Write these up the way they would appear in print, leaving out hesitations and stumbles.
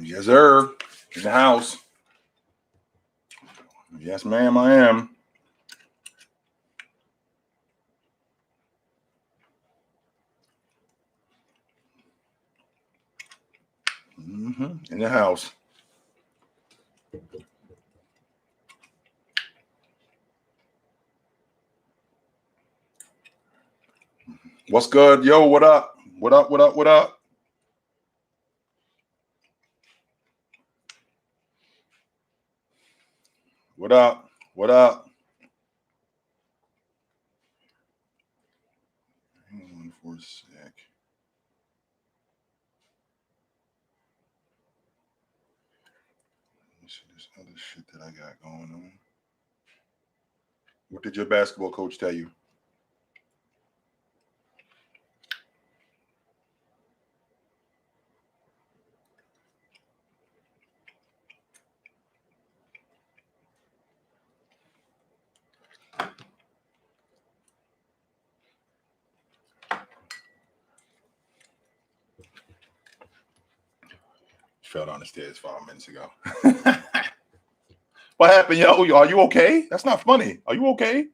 Yes, sir. In the house. Yes, ma'am, I am. In the house. What's good? Yo, what up? What up? What up? What up? What up? What up? Hang on for a sec. Let me see this other shit that I got going on. What did your basketball coach tell you? Fell down the stairs 5 minutes ago. What happened, yo? Are you okay? That's not funny. Are you okay?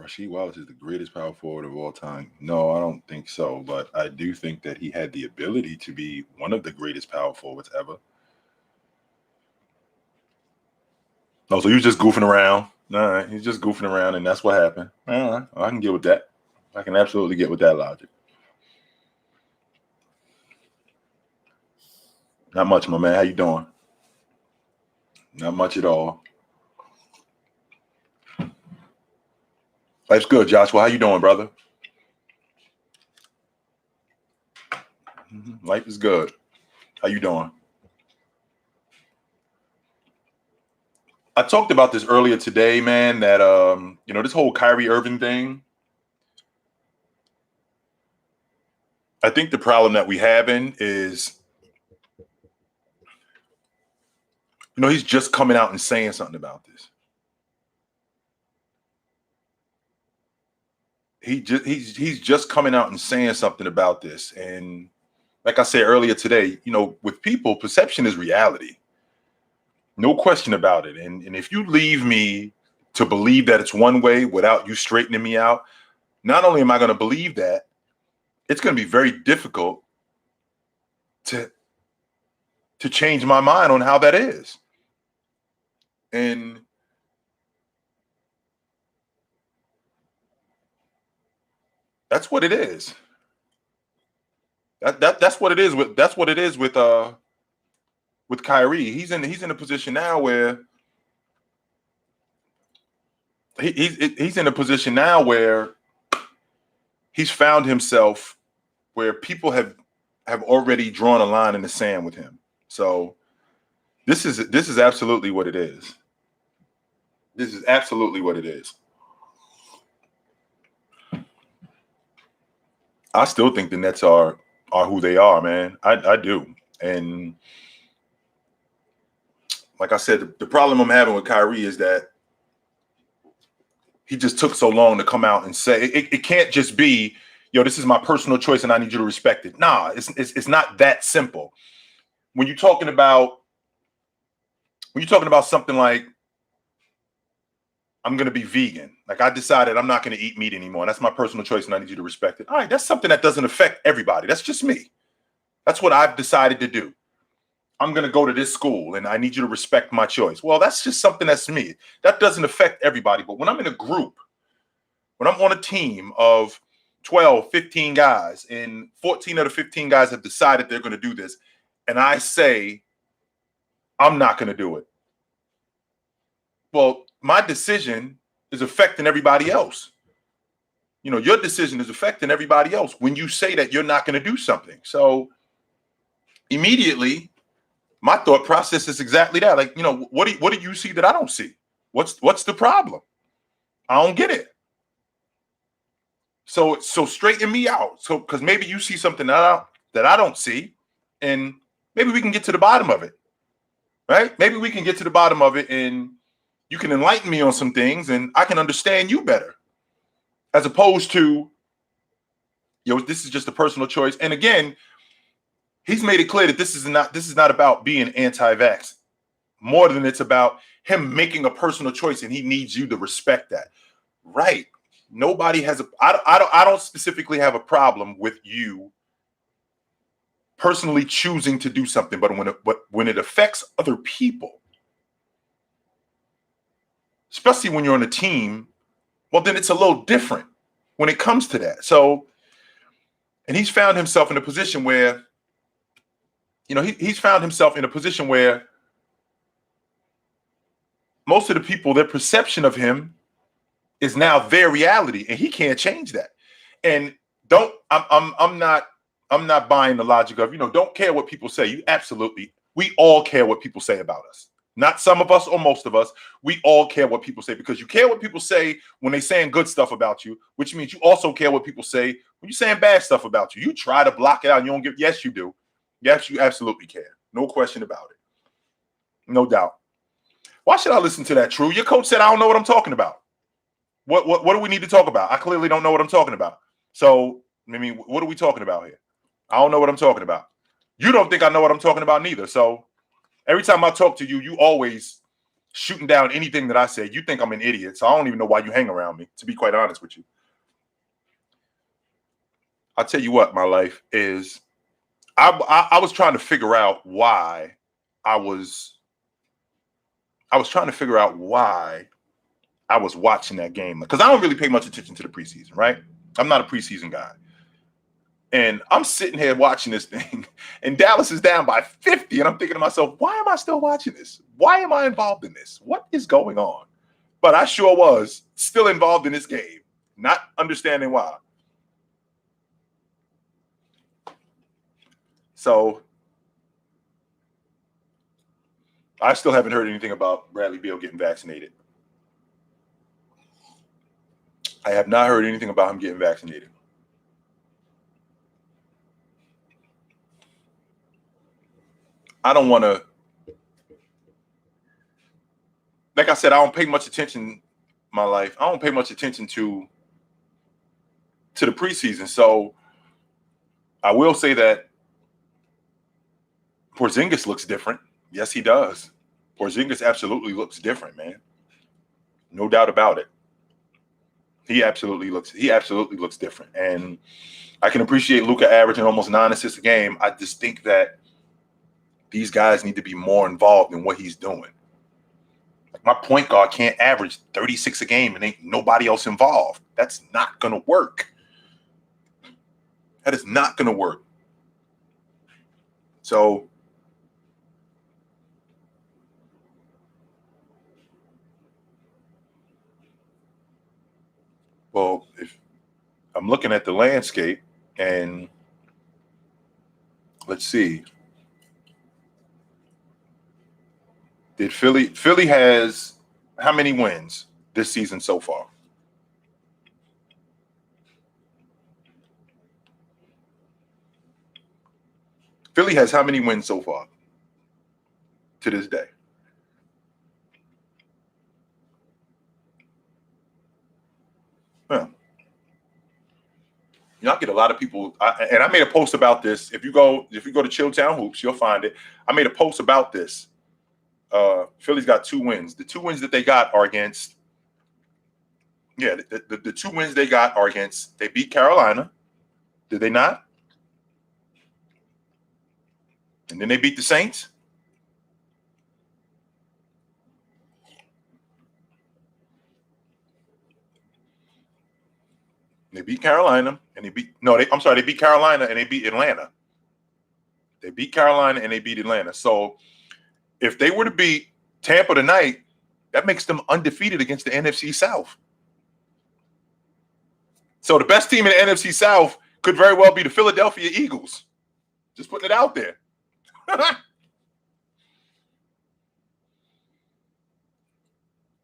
Rasheed Wallace is the greatest power forward of all time. No, I don't think so, but I do think that he had the ability to be one of the greatest power forwards ever. No, so you just goofing around. All right, he's just goofing around, and that's what happened. All right, I can get with that. I can absolutely get with that logic. Not much, my man. How you doing? Not much at all. Life's good, Joshua. How you doing, brother? Life is good. How you doing? I talked about this earlier today, man, that this whole Kyrie Irving thing. I think the problem that we having is, he's just coming out and saying something about this. He's just coming out and saying something about this. And like I said earlier today, with people, perception is reality. No question about it. And if you leave me to believe that it's one way without you straightening me out, not only am I going to believe that, it's going to be very difficult to change my mind on how that is. And that's what it is. That's what it is with Kyrie. He's in a position now where he's in a position now where he's found himself where people have already drawn a line in the sand with him. So this is absolutely what it is. This is absolutely what it is. I still think the Nets are who they are, man. I do. And like I said, the problem I'm having with Kyrie is that he just took so long to come out and say it can't just be, this is my personal choice and I need you to respect it. Nah, it's not that simple. When you're talking about something like, I'm going to be vegan. Like, I decided I'm not going to eat meat anymore. And that's my personal choice and I need you to respect it. All right, that's something that doesn't affect everybody. That's just me. That's what I've decided to do. I'm going to go to this school and I need you to respect my choice. Well, that's just something that's me. That doesn't affect everybody. But when I'm in a group, when I'm on a team of 12, 15 guys, and 14 of the 15 guys have decided they're going to do this, and I say, I'm not going to do it. Well, my decision is affecting everybody else. Your decision is affecting everybody else when you say that you're not going to do something. So immediately, my thought process is exactly that. Like, what do you see that I don't see? What's the problem? I don't get it. So straighten me out. So because maybe you see something that I don't see, and maybe we can get to the bottom of it. right? Maybe we can get to the bottom of it and you can enlighten me on some things and I can understand you better. As opposed to, this is just a personal choice. And again, he's made it clear that this is not about being anti-vax, more than it's about him making a personal choice, and he needs you to respect that. Right. Nobody has I don't specifically have a problem with you personally choosing to do something, but when it affects other people, especially when you're on a team, well, then it's a little different when it comes to that. So, and he's found himself in a position where, he's found himself in a position where most of the people, their perception of him is now their reality, and he can't change that. And I'm not buying the logic of, don't care what people say. We all care what people say about us. Not some of us or most of us. We all care what people say, because you care what people say when they're saying good stuff about you, which means you also care what people say when you're saying bad stuff about you. You try to block it out. You don't give. Yes, you do. Yes, you absolutely care. No question about it. No doubt. Why should I listen to that, True? Your coach said I don't know what I'm talking about. What do we need to talk about? I clearly don't know what I'm talking about. So, what are we talking about here? I don't know what I'm talking about. You don't think I know what I'm talking about neither. So every time I talk to you, you always shooting down anything that I say. You think I'm an idiot. So I don't even know why you hang around me, to be quite honest with you. I'll tell you what, my life is, I was trying to figure out why I was trying to figure out why I was watching that game, because I don't really pay much attention to the preseason, right? I'm not a preseason guy. And I'm sitting here watching this thing, and Dallas is down by 50. And I'm thinking to myself, why am I still watching this? Why am I involved in this? What is going on? But I sure was still involved in this game, not understanding why. So I still haven't heard anything about Bradley Beal getting vaccinated. I have not heard anything about him getting vaccinated. I don't want to, like I said, I don't pay much attention my life. I don't pay much attention to the preseason. So I will say that Porzingis looks different. Yes, he does. Porzingis absolutely looks different, man. No doubt about it. He absolutely looks different. And I can appreciate Luka averaging almost 9 assists a game. I just think that these guys need to be more involved in what he's doing. Like, my point guard can't average 36 a game and ain't nobody else involved. That's not going to work. That is not going to work. So well, if I'm looking at the landscape, and let's see. Did Philly has how many wins this season so far? Philly has how many wins so far to this day? Yeah. I get a lot of people, and I made a post about this. If you go to Chilltown Hoops, you'll find it. I made a post about this. Philly's got 2 wins. The 2 wins that they got are against, the 2 wins they got are against, they beat Carolina. Did they not? And then they beat the Saints. They beat Carolina, and they beat Carolina and they beat Atlanta. They beat Carolina and they beat Atlanta. So if they were to beat Tampa tonight, that makes them undefeated against the NFC South. So the best team in the NFC South could very well be the Philadelphia Eagles. Just putting it out there.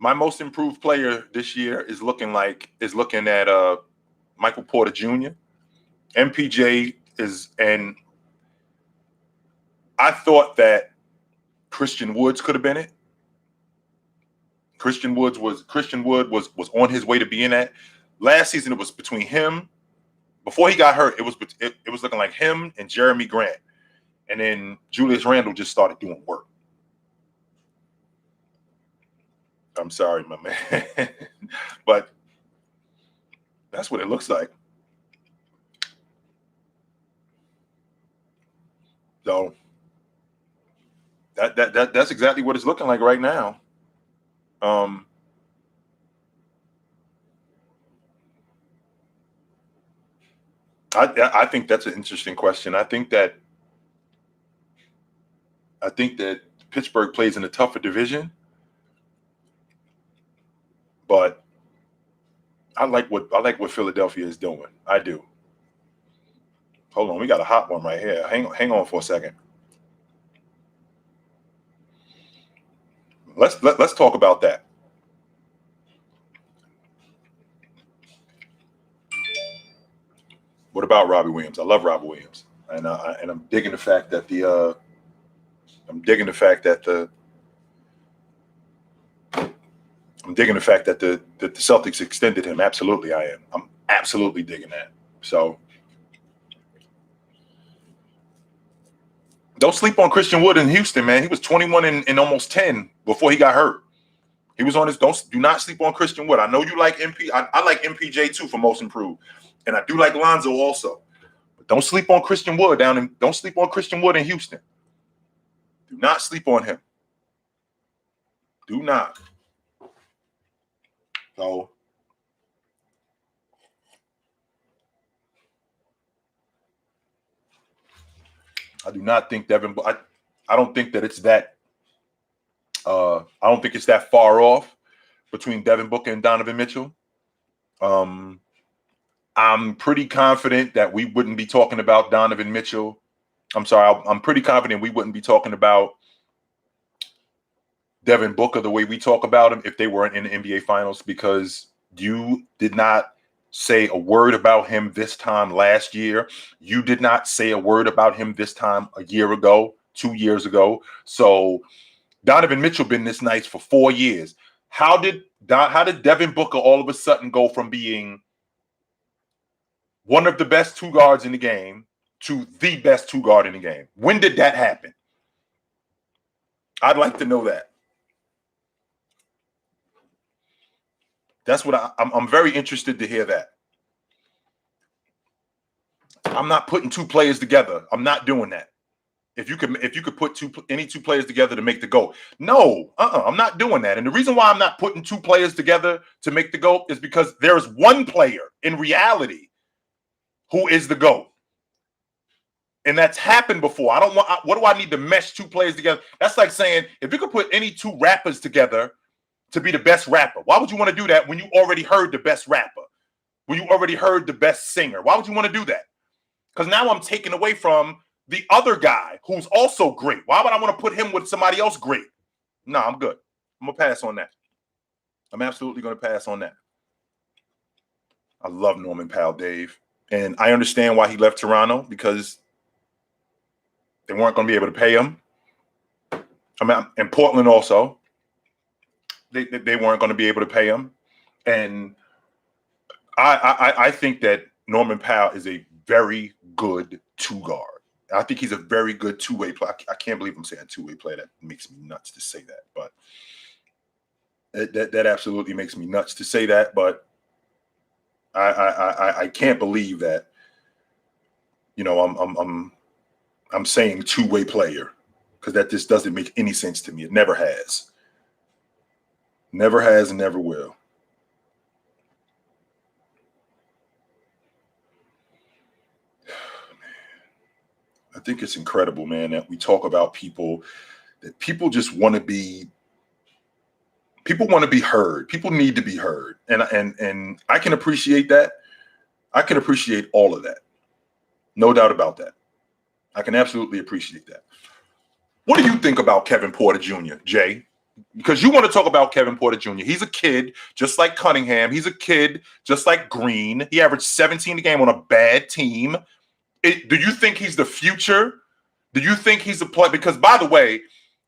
My most improved player this year is looking at Michael Porter Jr. MPJ is, and I thought that Christian Woods could have been it. Christian Wood was on his way to being that. Last season, it was between him. Before he got hurt, it was looking like him and Jeremy Grant. And then Julius Randle just started doing work. I'm sorry, my man. But that's what it looks like. So that's exactly what it's looking like right now. I think that's an interesting question. I think that Pittsburgh plays in a tougher division, but I like what Philadelphia is doing. I do. Hold on, we got a hot one right here. Hang on for a second. Let's talk about that. What about Robbie Williams? I love Robbie Williams, and I'm digging the fact that the Celtics extended him. Absolutely, I am. I'm absolutely digging that. So don't sleep on Christian Wood in Houston, man. He was 21 and almost 10 before he got hurt. He was on his. Do not sleep on Christian Wood. I know you like MP. I like MPJ too for most improved, and I do like Lonzo also. But don't sleep on Christian Wood don't sleep on Christian Wood in Houston. Do not sleep on him. Do not. So I do not think Devin. I don't think that it's that. I don't think it's that far off between Devin Booker and Donovan Mitchell. I'm pretty confident that we wouldn't be talking about Donovan Mitchell. I'm sorry. I'm pretty confident we wouldn't be talking about Devin Booker the way we talk about him if they weren't in the NBA Finals, because you did not say a word about him this time last year. You did not say a word about him this time a year ago, 2 years ago. So Donovan Mitchell been this nice for 4 years. How did Devin Booker all of a sudden go from being one of the best two guards in the game to the best two guard in the game? When did that happen? I'd like to know that. That's what I'm very interested to hear that. I'm not putting two players together. I'm not doing that. If you could put any two players together to make the GOAT. No, I'm not doing that. And the reason why I'm not putting two players together to make the GOAT is because there's one player in reality who is the GOAT. And that's happened before. What do I need to mesh two players together? That's like saying, if you could put any two rappers together to be the best rapper, why would you want to do that when you already heard the best rapper? When you already heard the best singer? Why would you want to do that? Because now I'm taking away from the other guy who's also great. Why would I want to put him with somebody else great? No, I'm good. I'm going to pass on that. I'm absolutely going to pass on that. I love Norman Powell, Dave. And I understand why he left Toronto, because they weren't going to be able to pay him. I mean, in Portland also, they weren't going to be able to pay him. And I think that Norman Powell is a very good two guard. I think he's a very good two-way player. I can't believe I'm saying two-way player. That makes me nuts to say that. But that absolutely makes me nuts to say that. But I can't believe that, I'm saying two-way player, because that just doesn't make any sense to me. It never has. Never has and never will. I think it's incredible, man, that we talk about people just want to be. People want to be heard. People need to be heard, and I can appreciate that. I can appreciate all of that, no doubt about that. I can absolutely appreciate that. What do you think about Kevin Porter Jr., Jay? Because you want to talk about Kevin Porter Jr. He's a kid, just like Cunningham. He's a kid, just like Green. He averaged 17 a game on a bad team. Do you think he's the future? Do you think he's a player? Because, by the way,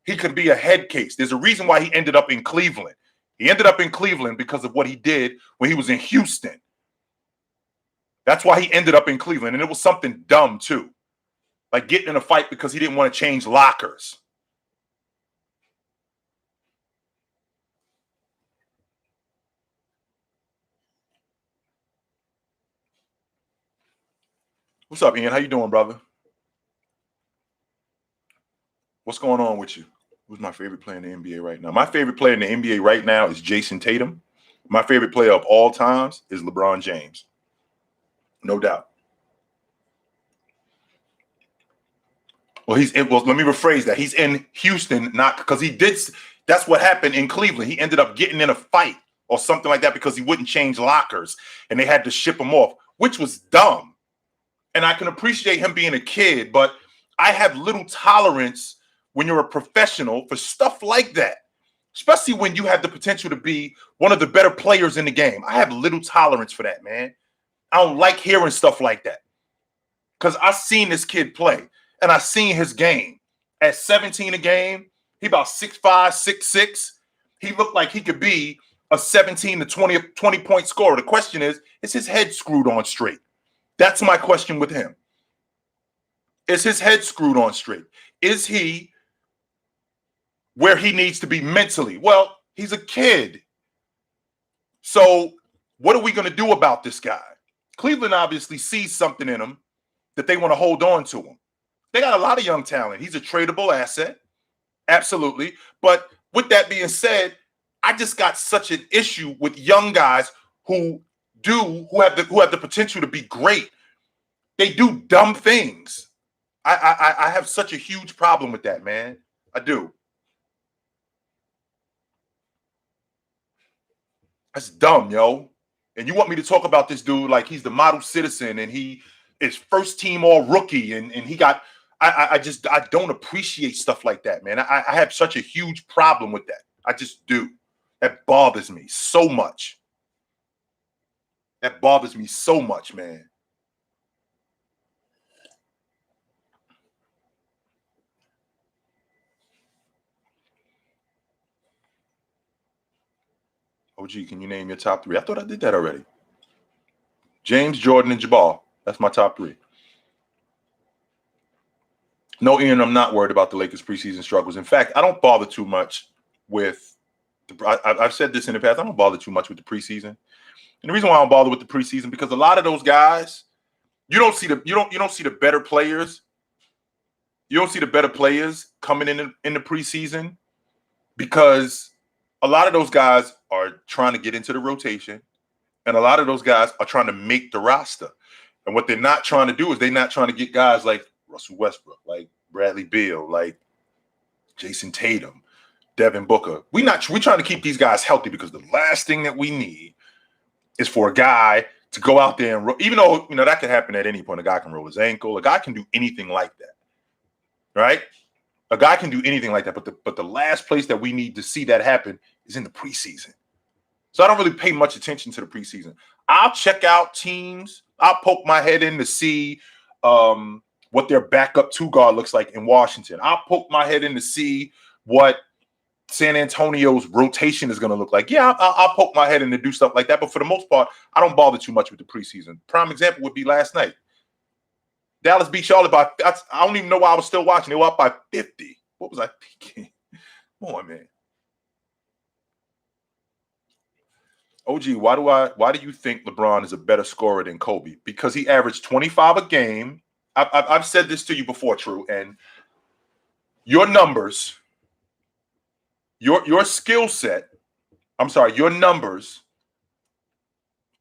he could be a head case. There's a reason why he ended up in Cleveland. He ended up in Cleveland because of what he did when he was in Houston. That's why he ended up in Cleveland. And it was something dumb, too. Like getting in a fight because he didn't want to change lockers. What's up, Ian? How you doing, brother? What's going on with you? Who's my favorite player in the NBA right now? My favorite player in the NBA right now is Jason Tatum. My favorite player of all times is LeBron James. No doubt. Well, let me rephrase that. He's in Houston, not because he did. That's what happened in Cleveland. He ended up getting in a fight or something like that because he wouldn't change lockers and they had to ship him off, which was dumb. And I can appreciate him being a kid, but I have little tolerance when you're a professional for stuff like that, especially when you have the potential to be one of the better players in the game. I have little tolerance for that, man. I don't like hearing stuff like that because I've seen this kid play and I've seen his game. At 17 a game, he about 6'5", 6'6". He looked like he could be a 17 to 20 point scorer. The question is his head screwed on straight? That's my question with him. Is his head screwed on straight? Is he where he needs to be mentally? Well, he's a kid. So what are we going to do about this guy? Cleveland obviously sees something in him that they want to hold on to him. They got a lot of young talent. He's a tradable asset. Absolutely. But with that being said, I just got such an issue with young guys who have the potential to be great. They do dumb things. I have such a huge problem with that, man. I do. That's dumb, yo. And you want me to talk about this dude like he's the model citizen and he is first team all rookie and he got I don't appreciate stuff like that, man. I have such a huge problem with that. I just do. That bothers me so much. That bothers me so much, man. OG, can you name your top three? I thought I did that already. James, Jordan, and Jabbar. That's my top three. No, Ian, I'm not worried about the Lakers' preseason struggles. In fact, I don't bother too much with I've said this in the past. I don't bother too much with the preseason. And the reason why I don't bother with the preseason, because a lot of those guys, you don't see the better players. You don't see the better players coming in the preseason because a lot of those guys are trying to get into the rotation, and a lot of those guys are trying to make the roster. And what they're not trying to do is they're not trying to get guys like Russell Westbrook, like Bradley Beal, like Jason Tatum, Devin Booker. We're trying to keep these guys healthy because the last thing that we need is for a guy to go out there and even though that could happen at any point. A guy can roll his ankle. A guy can do anything like that, right? A guy can do anything like that. But the last place that we need to see that happen is in the preseason. So I don't really pay much attention to the preseason. I'll check out teams. I'll poke my head in to see what their backup two guard looks like in Washington. I'll poke my head in to see what San Antonio's rotation is going to look like. Yeah, I'll poke my head in to do stuff like that. But for the most part, I don't bother too much with the preseason. Prime example would be last night. Dallas beat Charlotte by, I don't even know why I was still watching. They were up by 50. What was I thinking? Come on, man. OG, why do you think LeBron is a better scorer than Kobe? Because he averaged 25 a game. I've said this to you before, True, and your numbers, your skill set, your numbers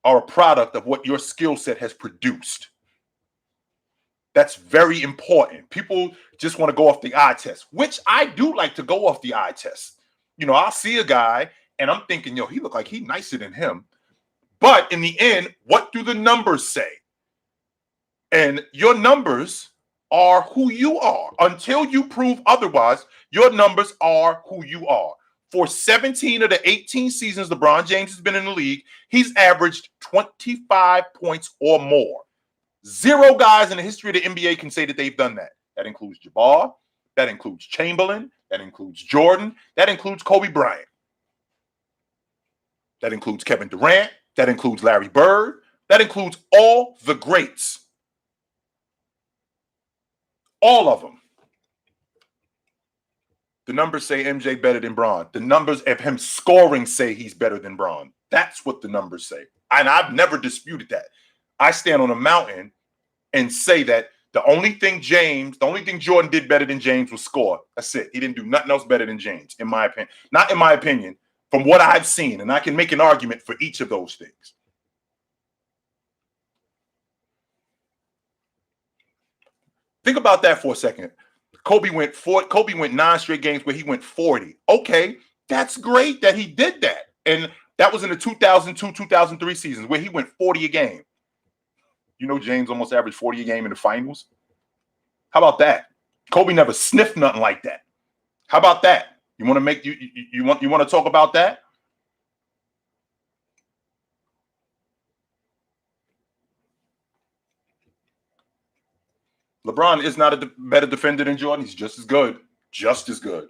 are a product of what your skill set has produced. That's very important. People just want to go off the eye test, which I do like to go off the eye test. I'll see a guy and I'm thinking, he look like he's nicer than him. But in the end, what do the numbers say? And your numbers are who you are. Until you prove otherwise, your numbers are who you are. For 17 of the 18 seasons LeBron James has been in the league, he's averaged 25 points or more. 0 guys in the history of the NBA can say that they've done that. That includes Jabbar. That includes Chamberlain. That includes Jordan. That includes Kobe Bryant. That includes Kevin Durant. That includes Larry Bird. That includes all the greats. All of them. The numbers say MJ better than Bron. The numbers of him scoring say he's better than Bron. That's what the numbers say. And I've never disputed that. I stand on a mountain and say that the only thing Jordan did better than James was score. That's it. He didn't do nothing else better than James, in my opinion. Not in my opinion, from what I've seen. And I can make an argument for each of those things. Think about that for a second. Kobe went 9 straight games where he went 40. Okay, that's great that he did that. And that was in the 2002, 2003 seasons where he went 40 a game. You know, James almost averaged 40 a game in the finals. How about that? Kobe never sniffed nothing like that. How about that? You want to make you want to talk about that? LeBron is not a better defender than Jordan. He's just as good. Just as good.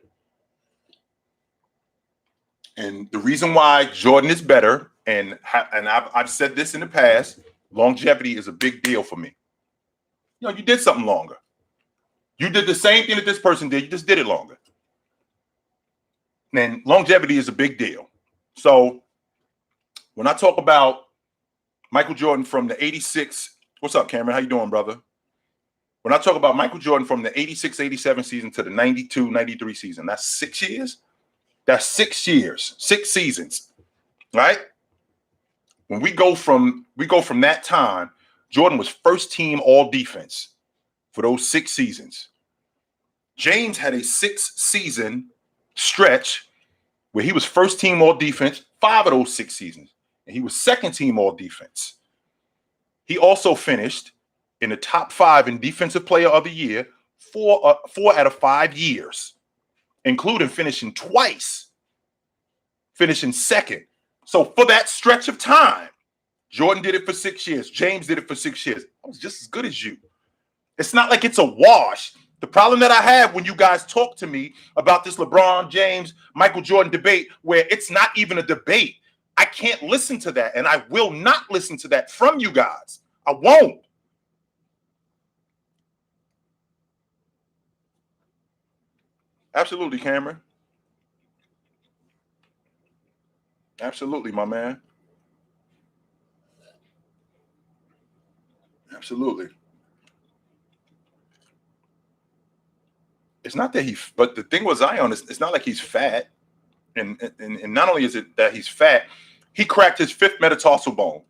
And the reason why Jordan is better, and I've said this in the past, longevity is a big deal for me. You know, you did something longer. You did the same thing that this person did. You just did it longer. And longevity is a big deal. So when I talk about Michael Jordan from the 86, what's up, Cameron? How you doing, brother? When I talk about Michael Jordan from the 86-87 season to the 92-93 season, that's 6 years. That's 6 years, 6 seasons, right? When we go from that time, Jordan was first team all defense for those 6 seasons. James had a 6-season stretch where he was first team all defense 5 of those 6 seasons, and he was second team all defense. He also finished in the top 5 in defensive player of the year 4 out of 5 years, including finishing twice, finishing second. So for that stretch of time, Jordan did it for 6 years. James did it for 6 years. I was just as good as you. It's not like it's a wash. The problem that I have when you guys talk to me about this LeBron James, Michael Jordan debate, where it's not even a debate, I can't listen to that, and I will not listen to that from you guys. I won't. Absolutely, Cameron. Absolutely, my man. Absolutely. It's not that but the thing with Zion is it's not like he's fat. And not only is it that he's fat, he cracked his 5th metatarsal bone.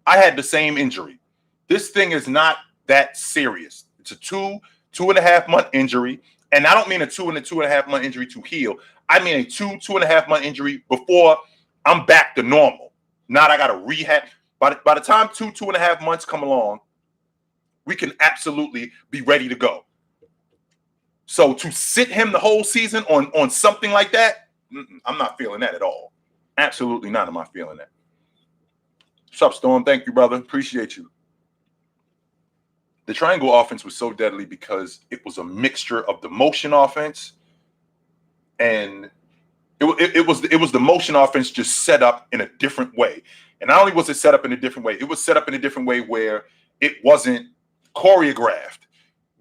I had the same injury. This thing is not that serious. It's a 2.5 month injury. And I don't mean a 2.5 month injury to heal. I mean a 2.5 month injury before I'm back to normal. Not I got to rehab. By the time 2.5 months come along, we can absolutely be ready to go. So to sit him the whole season on something like that, I'm not feeling that at all. Absolutely not am I feeling that. What's up, Storm? Thank you, brother. Appreciate you. The triangle offense was so deadly because it was a mixture of the motion offense and it was the motion offense just set up in a different way. And not only was it set up in a different way, it was set up in a different way where it wasn't choreographed.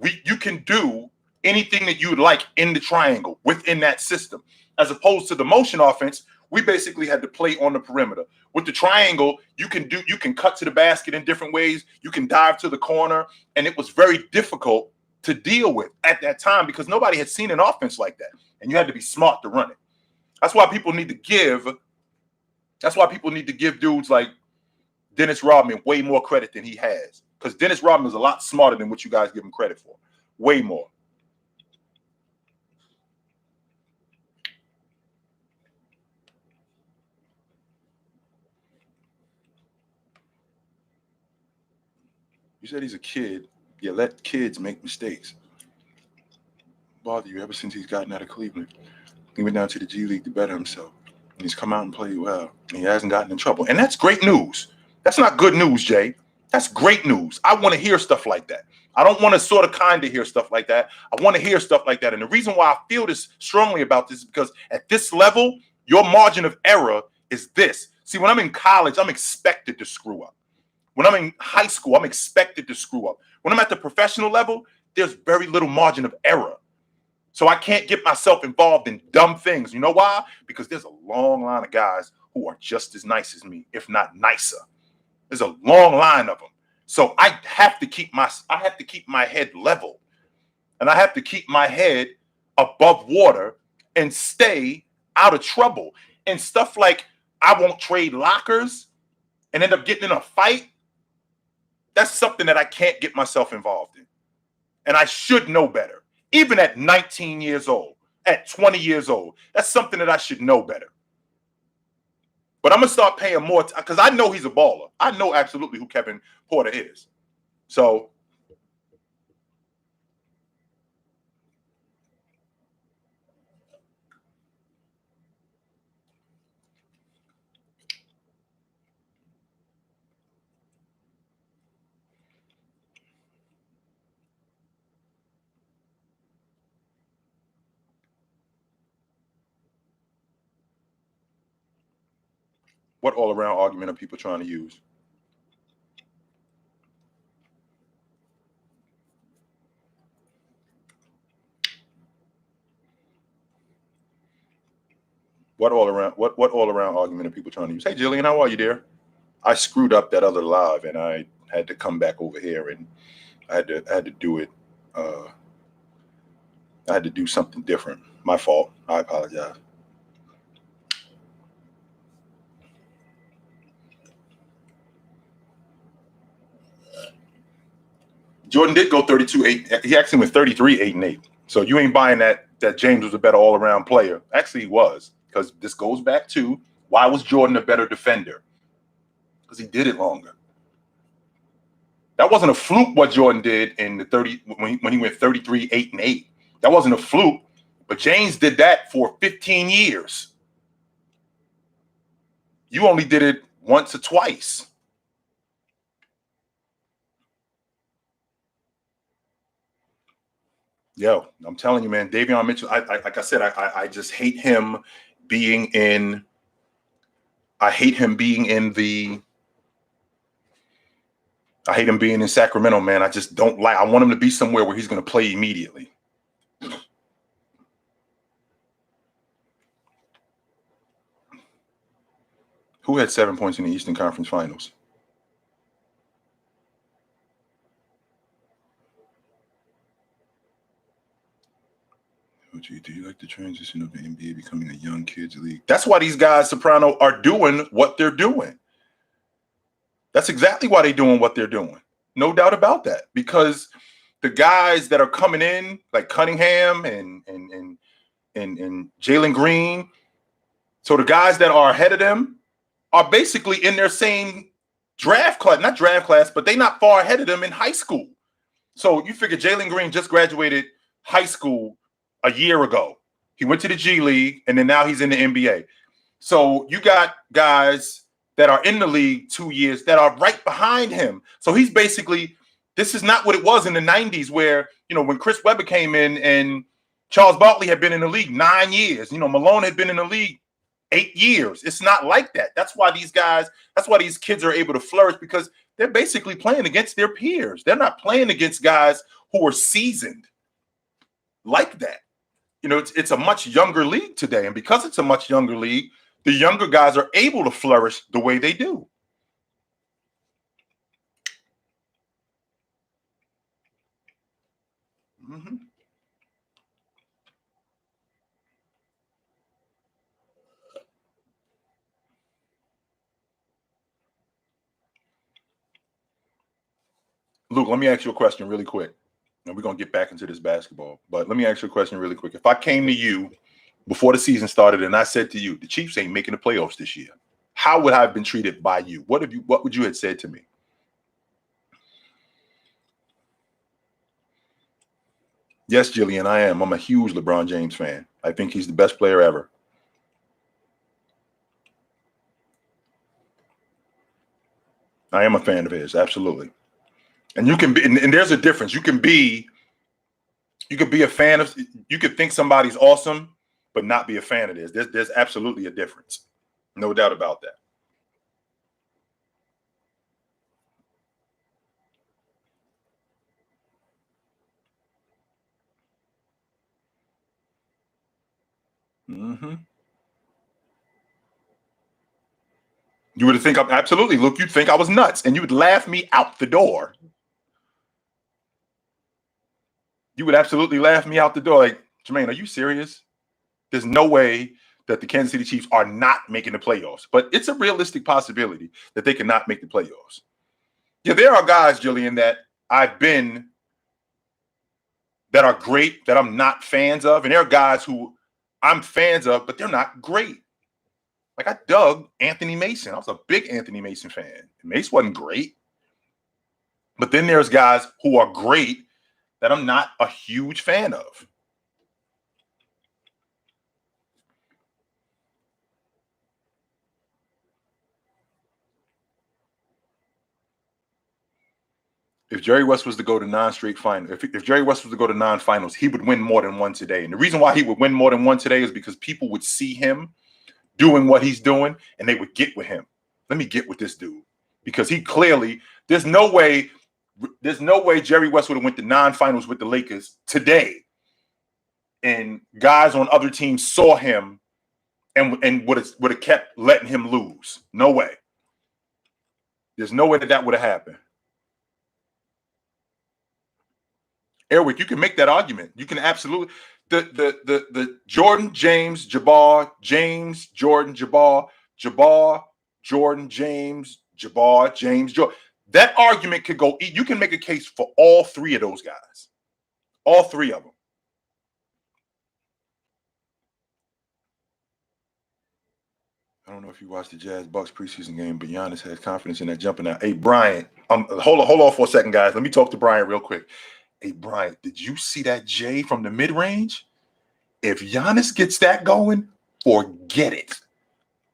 You can do anything that you would like in the triangle within that system, as opposed to the motion offense. We basically had to play on the perimeter. With the triangle, you can cut to the basket in different ways. You can dive to the corner, and it was very difficult to deal with at that time because nobody had seen an offense like that, and you had to be smart to run it. That's why people need to give dudes like Dennis Rodman way more credit than he has, because Dennis Rodman is a lot smarter than what you guys give him credit for. Way more. You said he's a kid. Yeah, let kids make mistakes. Bother you ever since he's gotten out of Cleveland. He went down to the G League to better himself. And he's come out and played well. And he hasn't gotten in trouble. And that's great news. That's not good news, Jay. That's great news. I want to hear stuff like that. I don't want to sort of kind of hear stuff like that. I want to hear stuff like that. And the reason why I feel this strongly about this is because at this level, your margin of error is this. See, when I'm in college, I'm expected to screw up. When I'm in high school, I'm expected to screw up. When I'm at the professional level, there's very little margin of error. So I can't get myself involved in dumb things. You know why? Because there's a long line of guys who are just as nice as me, if not nicer. There's a long line of them. So I have to keep my head level, and I have to keep my head above water and stay out of trouble. And stuff like I won't trade lockers and end up getting in a fight. That's something that I can't get myself involved in. And I should know better. Even at 19 years old, at 20 years old, that's something that I should know better. But I'm going to start paying more because I know he's a baller. I know absolutely who Kevin Porter is. So what all-around argument are people trying to use? What all-around argument are people trying to use? Hey, Jillian, how are you, dear? I screwed up that other live, and I had to come back over here, and I had to do it. I had to do something different. My fault. I apologize. Jordan did go 32-8. He actually went 33-8-8. So you ain't buying that James was a better all-around player. Actually, he was, because this goes back to why was Jordan a better defender? Because he did it longer. That wasn't a fluke what Jordan did in the 30 when he went 33-8-8. That wasn't a fluke, but James did that for 15 years. You only did it once or twice. Yo, I'm telling you, man, Davion Mitchell, like I said, I just hate him being in. I hate him being in Sacramento, man. I just don't like. I want him to be somewhere where he's going to play immediately. Who had 7 points in the Eastern Conference Finals? Do you like the transition of the NBA becoming a young kids league? That's why these guys, Soprano, are doing what they're doing. That's exactly why they're doing what they're doing. No doubt about that. Because the guys that are coming in, like Cunningham and Jalen Green, so the guys that are ahead of them are basically in their same draft class, not draft class, but they're not far ahead of them in high school. So you figure Jalen Green just graduated high school a year ago. He went to the G League, and then now he's in the NBA. So you got guys that are in the league 2 years that are right behind him. So he's basically, this is not what it was in the 90s where, when Chris Webber came in and Charles Barkley had been in the league 9 years. Malone had been in the league 8 years. It's not like that. That's why these kids are able to flourish, because they're basically playing against their peers. They're not playing against guys who are seasoned like that. It's a much younger league today. And because it's a much younger league, the younger guys are able to flourish the way they do. Mm-hmm. Luke, let me ask you a question really quick. And we're going to get back into this basketball. But let me ask you a question really quick. If I came to you before the season started and I said to you, the Chiefs ain't making the playoffs this year, how would I have been treated by you? What would you have said to me? Yes, Jillian, I am. I'm a huge LeBron James fan. I think he's the best player ever. I am a fan of his, absolutely. And you can be, and there's a difference. You could be a fan of, you could think somebody's awesome, but not be a fan of this. There's absolutely a difference. No doubt about that. Mm-hmm. You would think I'm absolutely, look, you'd think I was nuts and you would laugh me out the door. You would absolutely laugh me out the door. Like, Jermaine, are you serious? There's no way that the Kansas City Chiefs are not making the playoffs, but it's a realistic possibility that they cannot make the playoffs. Yeah, there are guys, Julian, that I've been that are great that I'm not fans of, and there are guys who I'm fans of, but they're not great. Like I dug Anthony Mason. I was a big Anthony Mason fan. Mace wasn't great, but then there's guys who are great that I'm not a huge fan of. If Jerry West was to go to non-straight finals, if Jerry West was to go to non-finals, he would win more than one today. And the reason why he would win more than one today is because people would see him doing what he's doing and they would get with him. Let me get with this dude. Because he clearly, there's no way Jerry West would have went to non-finals with the Lakers today. And guys on other teams saw him and would have kept letting him lose. No way. There's no way that would have happened. Airwick, you can make that argument. You can absolutely the Jordan, James, Jabbar, James, Jordan, Jabbar, Jabbar, Jordan, James, Jabbar, James, Jordan. That argument could go. You can make a case for all three of those guys. All three of them. I don't know if you watched the Jazz Bucks preseason game, but Giannis has confidence in that jumping out. Hey, Brian, hold on for a second, guys. Let me talk to Brian real quick. Hey, Brian, did you see that J from the mid-range? If Giannis gets that going, forget it.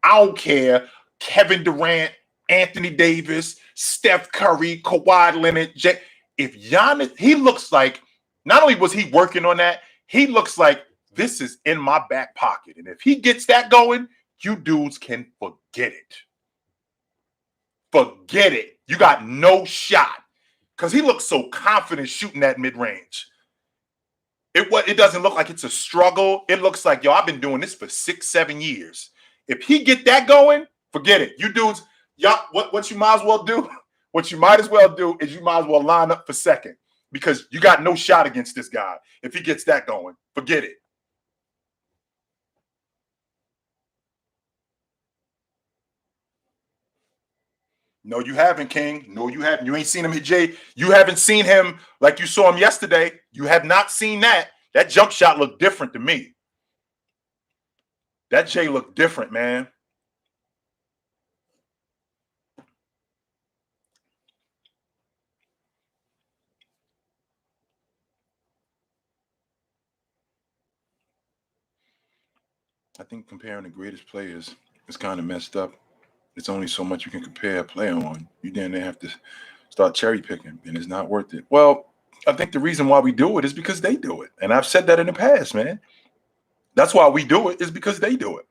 I don't care. Kevin Durant, Anthony Davis, Steph Curry, Kawhi Leonard, Jay. If Giannis, he looks like, not only was he working on that, he looks like this is in my back pocket. And if he gets that going, you dudes can forget it. Forget it. You got no shot. Because he looks so confident shooting that mid-range. It doesn't look like it's a struggle. It looks like, yo, I've been doing this for 6-7 years. If he get that going, forget it. You dudes, y'all, what you might as well do, what you might as well do is you might as well line up for second because you got no shot against this guy. If he gets that going, forget it. No, you haven't, King. No, you haven't. You ain't seen him hit Jay. You haven't seen him like you saw him yesterday. You have not seen that. That jump shot looked different to me. That Jay looked different, man. I think comparing the greatest players is kind of messed up. It's only so much you can compare a player on. You then have to start cherry picking, and it's not worth it. Well, I think the reason why we do it is because they do it. And I've said that in the past, man. That's why we do it, is because they do it.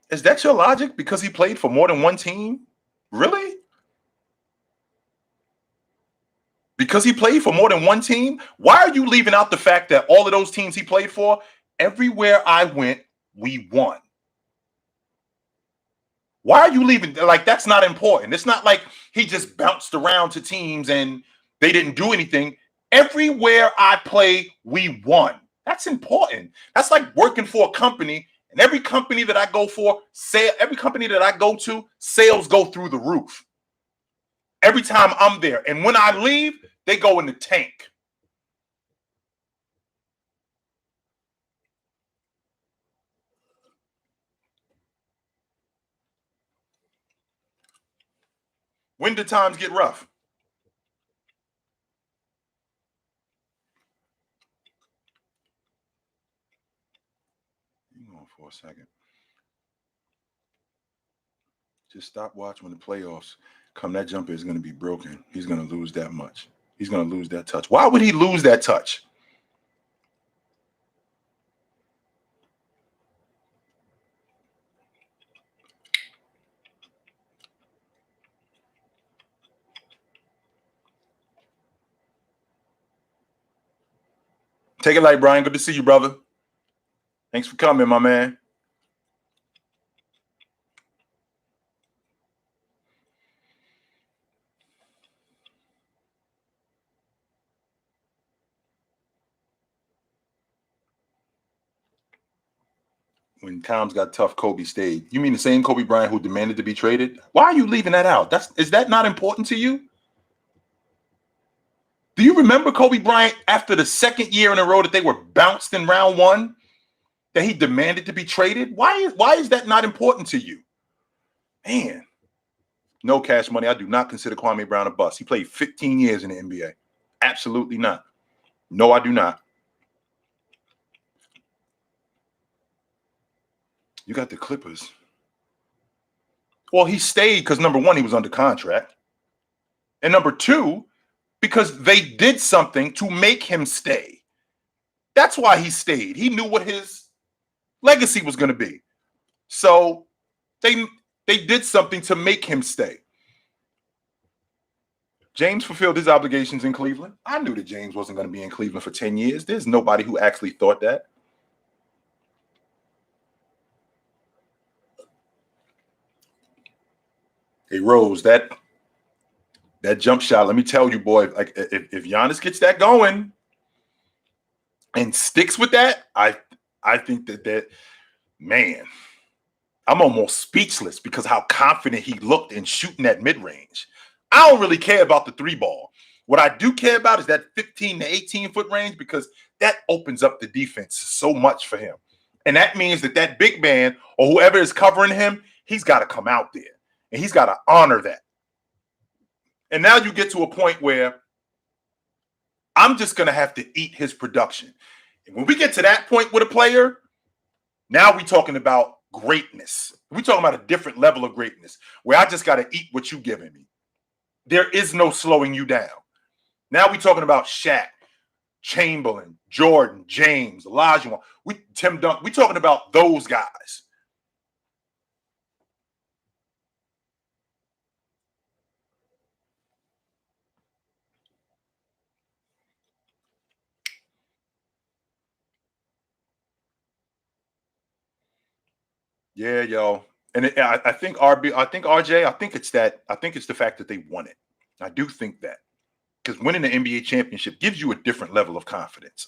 Is that your logic? Because he played for more than one team? Really? Because he played for more than one team? Why are you leaving out the fact that all of those teams he played for, everywhere I went, we won? Why are you leaving? Like, that's not important. It's not like he just bounced around to teams and they didn't do anything. Everywhere I play, we won. That's important. That's like working for a company, and every company that I go for, every company that I go to, sales go through the roof. Every time I'm there. And when I leave, they go in the tank. When do times get rough? for a second. Just stop watching when the playoffs come. That jumper is going to be broken. He's going to lose that much. He's going to lose that touch. Why would he lose that touch? Take it light, Brian. Good to see you, brother. Thanks for coming, my man. When times got tough, Kobe stayed. You mean the same Kobe Bryant who demanded to be traded? Why are you leaving that out? Is that not important to you? Do you remember Kobe Bryant after the second year in a row that they were bounced in round one, that he demanded to be traded? Why is that not important to you? Man, no Cash Money. I do not consider Kwame Brown a bust. He played 15 years in the NBA. Absolutely not. No, I do not. You got the Clippers. Well, he stayed because, number one, he was under contract. And number two, because they did something to make him stay. That's why he stayed. He knew what his legacy was going to be. So they did something to make him stay. James fulfilled his obligations in Cleveland. I knew that James wasn't going to be in Cleveland for 10 years. There's nobody who actually thought that. Hey, Rose, that jump shot, let me tell you, boy, like if Giannis gets that going and sticks with that, I think that man, I'm almost speechless because how confident he looked in shooting that mid-range. I don't really care about the three ball. What I do care about is that 15 to 18 foot range, because that opens up the defense so much for him. And that means that big man or whoever is covering him, he's got to come out there and he's got to honor that. And now you get to a point where I'm just going to have to eat his production. And when we get to that point with a player, now we're talking about greatness. We're talking about a different level of greatness where I just got to eat what you're giving me. There is no slowing you down. Now we're talking about Shaq, Chamberlain, Jordan, James, Olajuwon, Tim Duncan. We're talking about those guys. Yeah, yo. And I think RJ, I think it's the fact that they won it. I do think that. Because winning the NBA championship gives you a different level of confidence.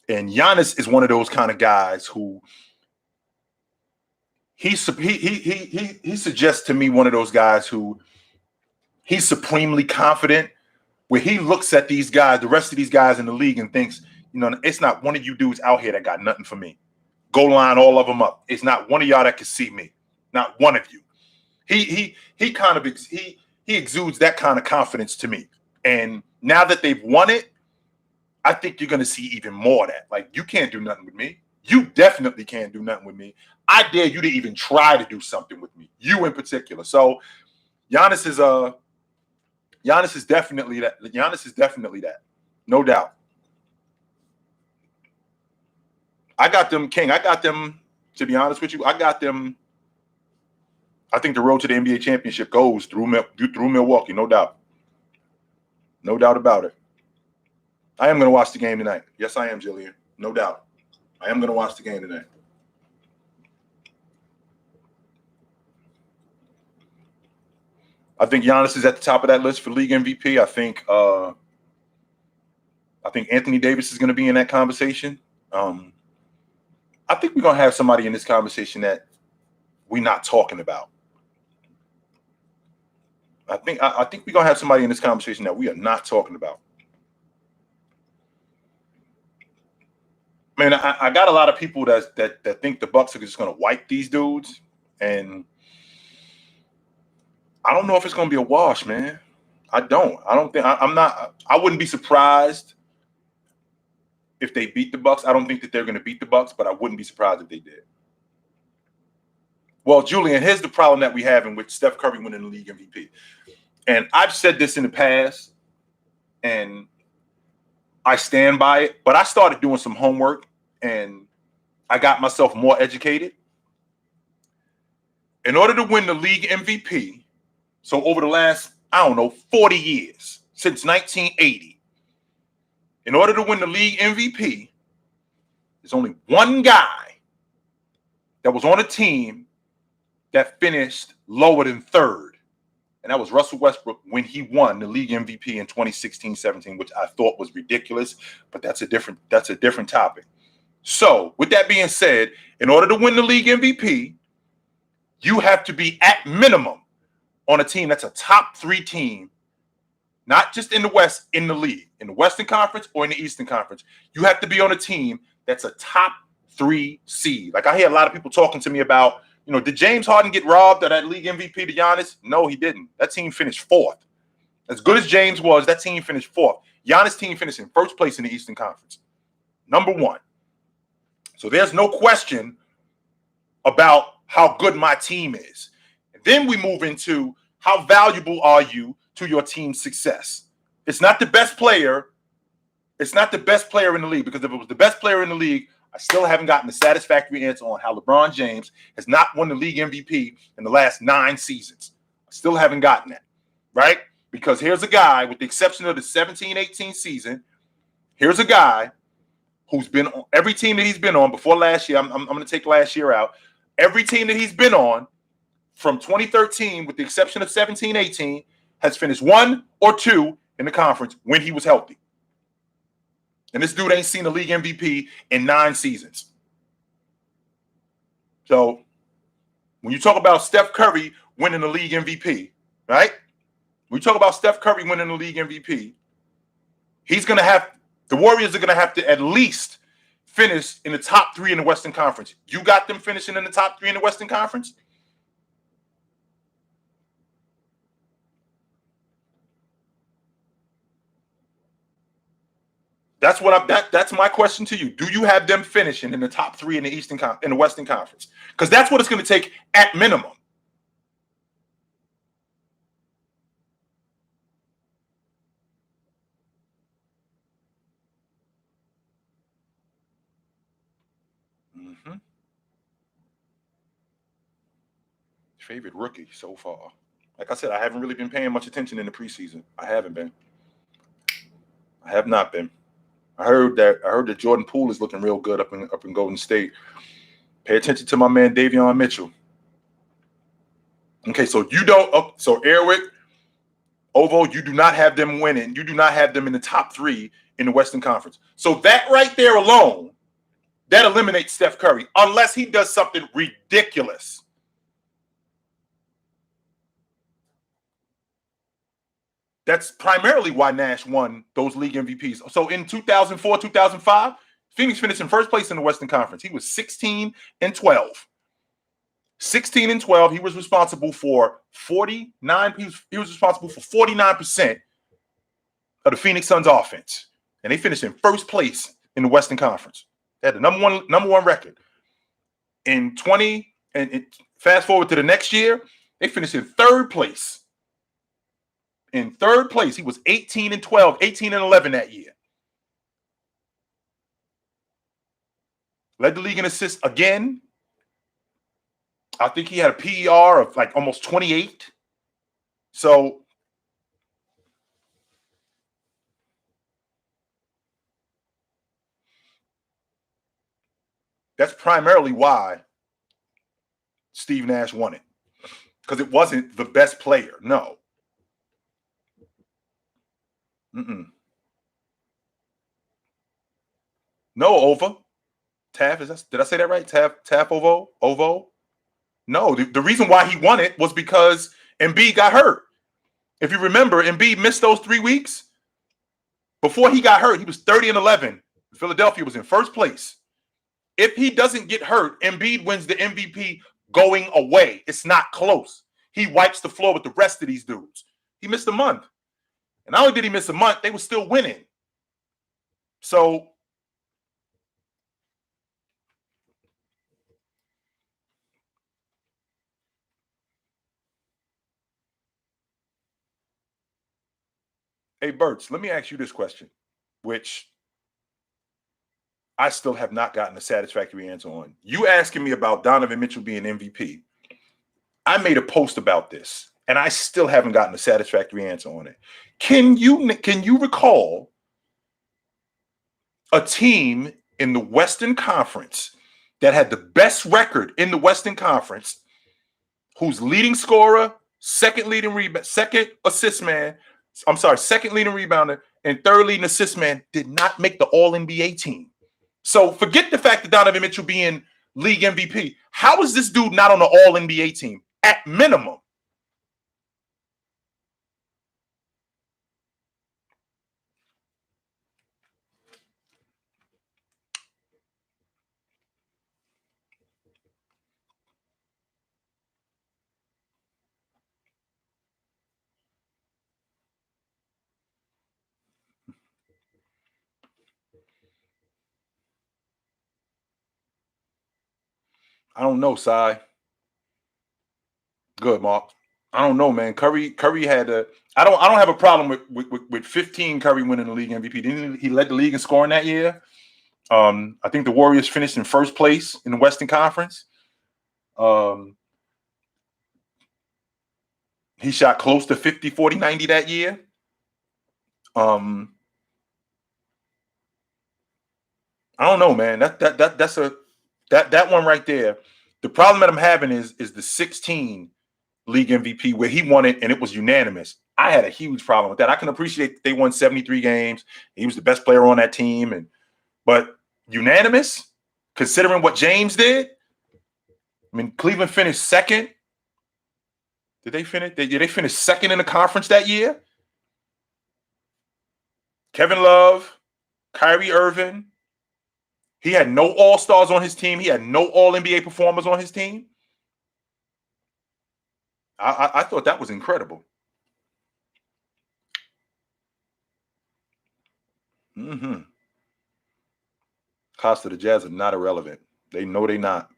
And Giannis is one of those kind of guys who he suggests to me one of those guys who he's supremely confident, where he looks at these guys, the rest of these guys in the league, and thinks, it's not one of you dudes out here that got nothing for me. Go line all of them up. It's not one of y'all that can see me. Not one of you. He exudes that kind of confidence to me. And now that they've won it, I think you're going to see even more of that. Like, you can't do nothing with me. You definitely can't do nothing with me. I dare you to even try to do something with me. You in particular. So Giannis is definitely that. Giannis is definitely that. No doubt. I got them, King. I got them, to be honest with you, I got them. I think the road to the NBA championship goes through Milwaukee, no doubt. No doubt about it. I am going to watch the game tonight. Yes, I am, Jillian. No doubt. I am going to watch the game tonight. I think Giannis is at the top of that list for league MVP. I think Anthony Davis is going to be in that conversation. I think we're going to have somebody in this conversation that we're not talking about. I think we're going to have somebody in this conversation that we are not talking about. Man, I got a lot of people that think the Bucks are just going to wipe these dudes, and I don't know if it's going to be a wash, man. I don't think I'm not. I wouldn't be surprised if they beat the Bucks. I don't think that they're going to beat the Bucks, but I wouldn't be surprised if they did. Well, Julian, here's the problem that we have in which Steph Curry winning the league MVP. And I've said this in the past, and I stand by it, but I started doing some homework and I got myself more educated. In order to win the league MVP, so over the last, 40 years, since 1980, in order to win the league MVP, there's only one guy that was on a team that finished lower than third. And that was Russell Westbrook when he won the league MVP in 2016-17, which I thought was ridiculous, but that's a different topic. So with that being said, in order to win the league MVP, you have to be at minimum on a team that's a top 3 team, not just in the West, in the league, in the Western Conference or in the Eastern Conference. You have to be on a team that's a top 3 seed. Like I hear a lot of people talking to me about, did James Harden get robbed of that league MVP to Giannis? No, he didn't. That team finished 4th. As good as James was, that team finished 4th. Giannis' team finished in 1st place in the Eastern Conference. Number 1. So there's no question about how good my team is. And then we move into how valuable are you to your team's success. It's not the best player. It's not the best player in the league, because if it was the best player in the league, I still haven't gotten a satisfactory answer on how LeBron James has not won the league MVP in the last 9 seasons. I still haven't gotten that, right? Because here's a guy, with the exception of the 17-18 season, here's a guy who's been on every team that he's been on before last year. I'm going to take last year out. Every team that he's been on from 2013, with the exception of 17-18, has finished 1 or 2 in the conference when he was healthy. And this dude ain't seen the league MVP in 9 seasons. So when you talk about Steph Curry winning the league MVP, right? When you talk about Steph Curry winning the league MVP, the Warriors are going to have to at least finish in the top 3 in the Western Conference. You got them finishing in the top 3 in the Western Conference? That's my question to you. Do you have them finishing in the top 3 in the in the Western Conference? Because that's what it's going to take at minimum. Mm-hmm. Favorite rookie so far. Like I said, I haven't really been paying much attention in the preseason. I haven't been. I have not been. I heard that Jordan Poole is looking real good up in Golden State. Pay attention to my man Davion Mitchell. Okay, so you don't. So Eric, Ovo, you do not have them winning. You do not have them in the top 3 in the Western Conference. So that right there alone, that eliminates Steph Curry, unless he does something ridiculous. That's primarily why Nash won those league MVPs. So in 2004, 2005, Phoenix finished in 1st place in the Western Conference. He was 16-12. 16-12. He was responsible for 49. He was responsible for 49% of the Phoenix Suns offense, and they finished in 1st place in the Western Conference. They had the number one record. In 20, and fast forward to the next year, they finished in 3rd place. In 3rd place, he was 18-12, 18-11 that year. Led the league in assists again. I think he had a PER of like almost 28. So that's primarily why Steve Nash won it, because it wasn't the best player. No. No, Ovo. Taff, did I say that right? Taff Ovo? No, the reason why he won it was because Embiid got hurt. If you remember, Embiid missed those 3 weeks. Before he got hurt, he was 30-11. Philadelphia was in 1st place. If he doesn't get hurt, Embiid wins the MVP going away. It's not close. He wipes the floor with the rest of these dudes. He missed a month. And not only did he miss a month, they were still winning. So Hey, Bertz, let me ask you this question, which I still have not gotten a satisfactory answer on. You asking me about Donovan Mitchell being MVP. I made a post about this, and I still haven't gotten a satisfactory answer on it. Can you recall a team in the Western Conference that had the best record in the Western Conference, whose leading scorer, second leading rebounder, and third leading assist man did not make the All NBA team? So forget the fact that Donovan Mitchell being league MVP. How is this dude not on the All NBA team at minimum? I don't know, Cy. Good, Mark. I don't know, man. Curry had a. I don't have a problem with 15 Curry winning the league MVP. Didn't he led the league in scoring that year? I think the Warriors finished in first place in the Western Conference. He shot close to 50, 40, 90 that year. I don't know, man. That one right there. The problem that I'm having is the 16 league MVP where he won it and it was unanimous. I had a huge problem with that. I can appreciate that they won 73 games. He was the best player on that team, but unanimous, considering what James did. I mean, Cleveland finished second. Did they finish? They finished second in the conference that year. Kevin Love, Kyrie Irving. He had no All-Stars on his team. He had no All-NBA performers on his team. I thought that was incredible. Mm-hmm. Costa, the Jazz are not irrelevant. They know they're not.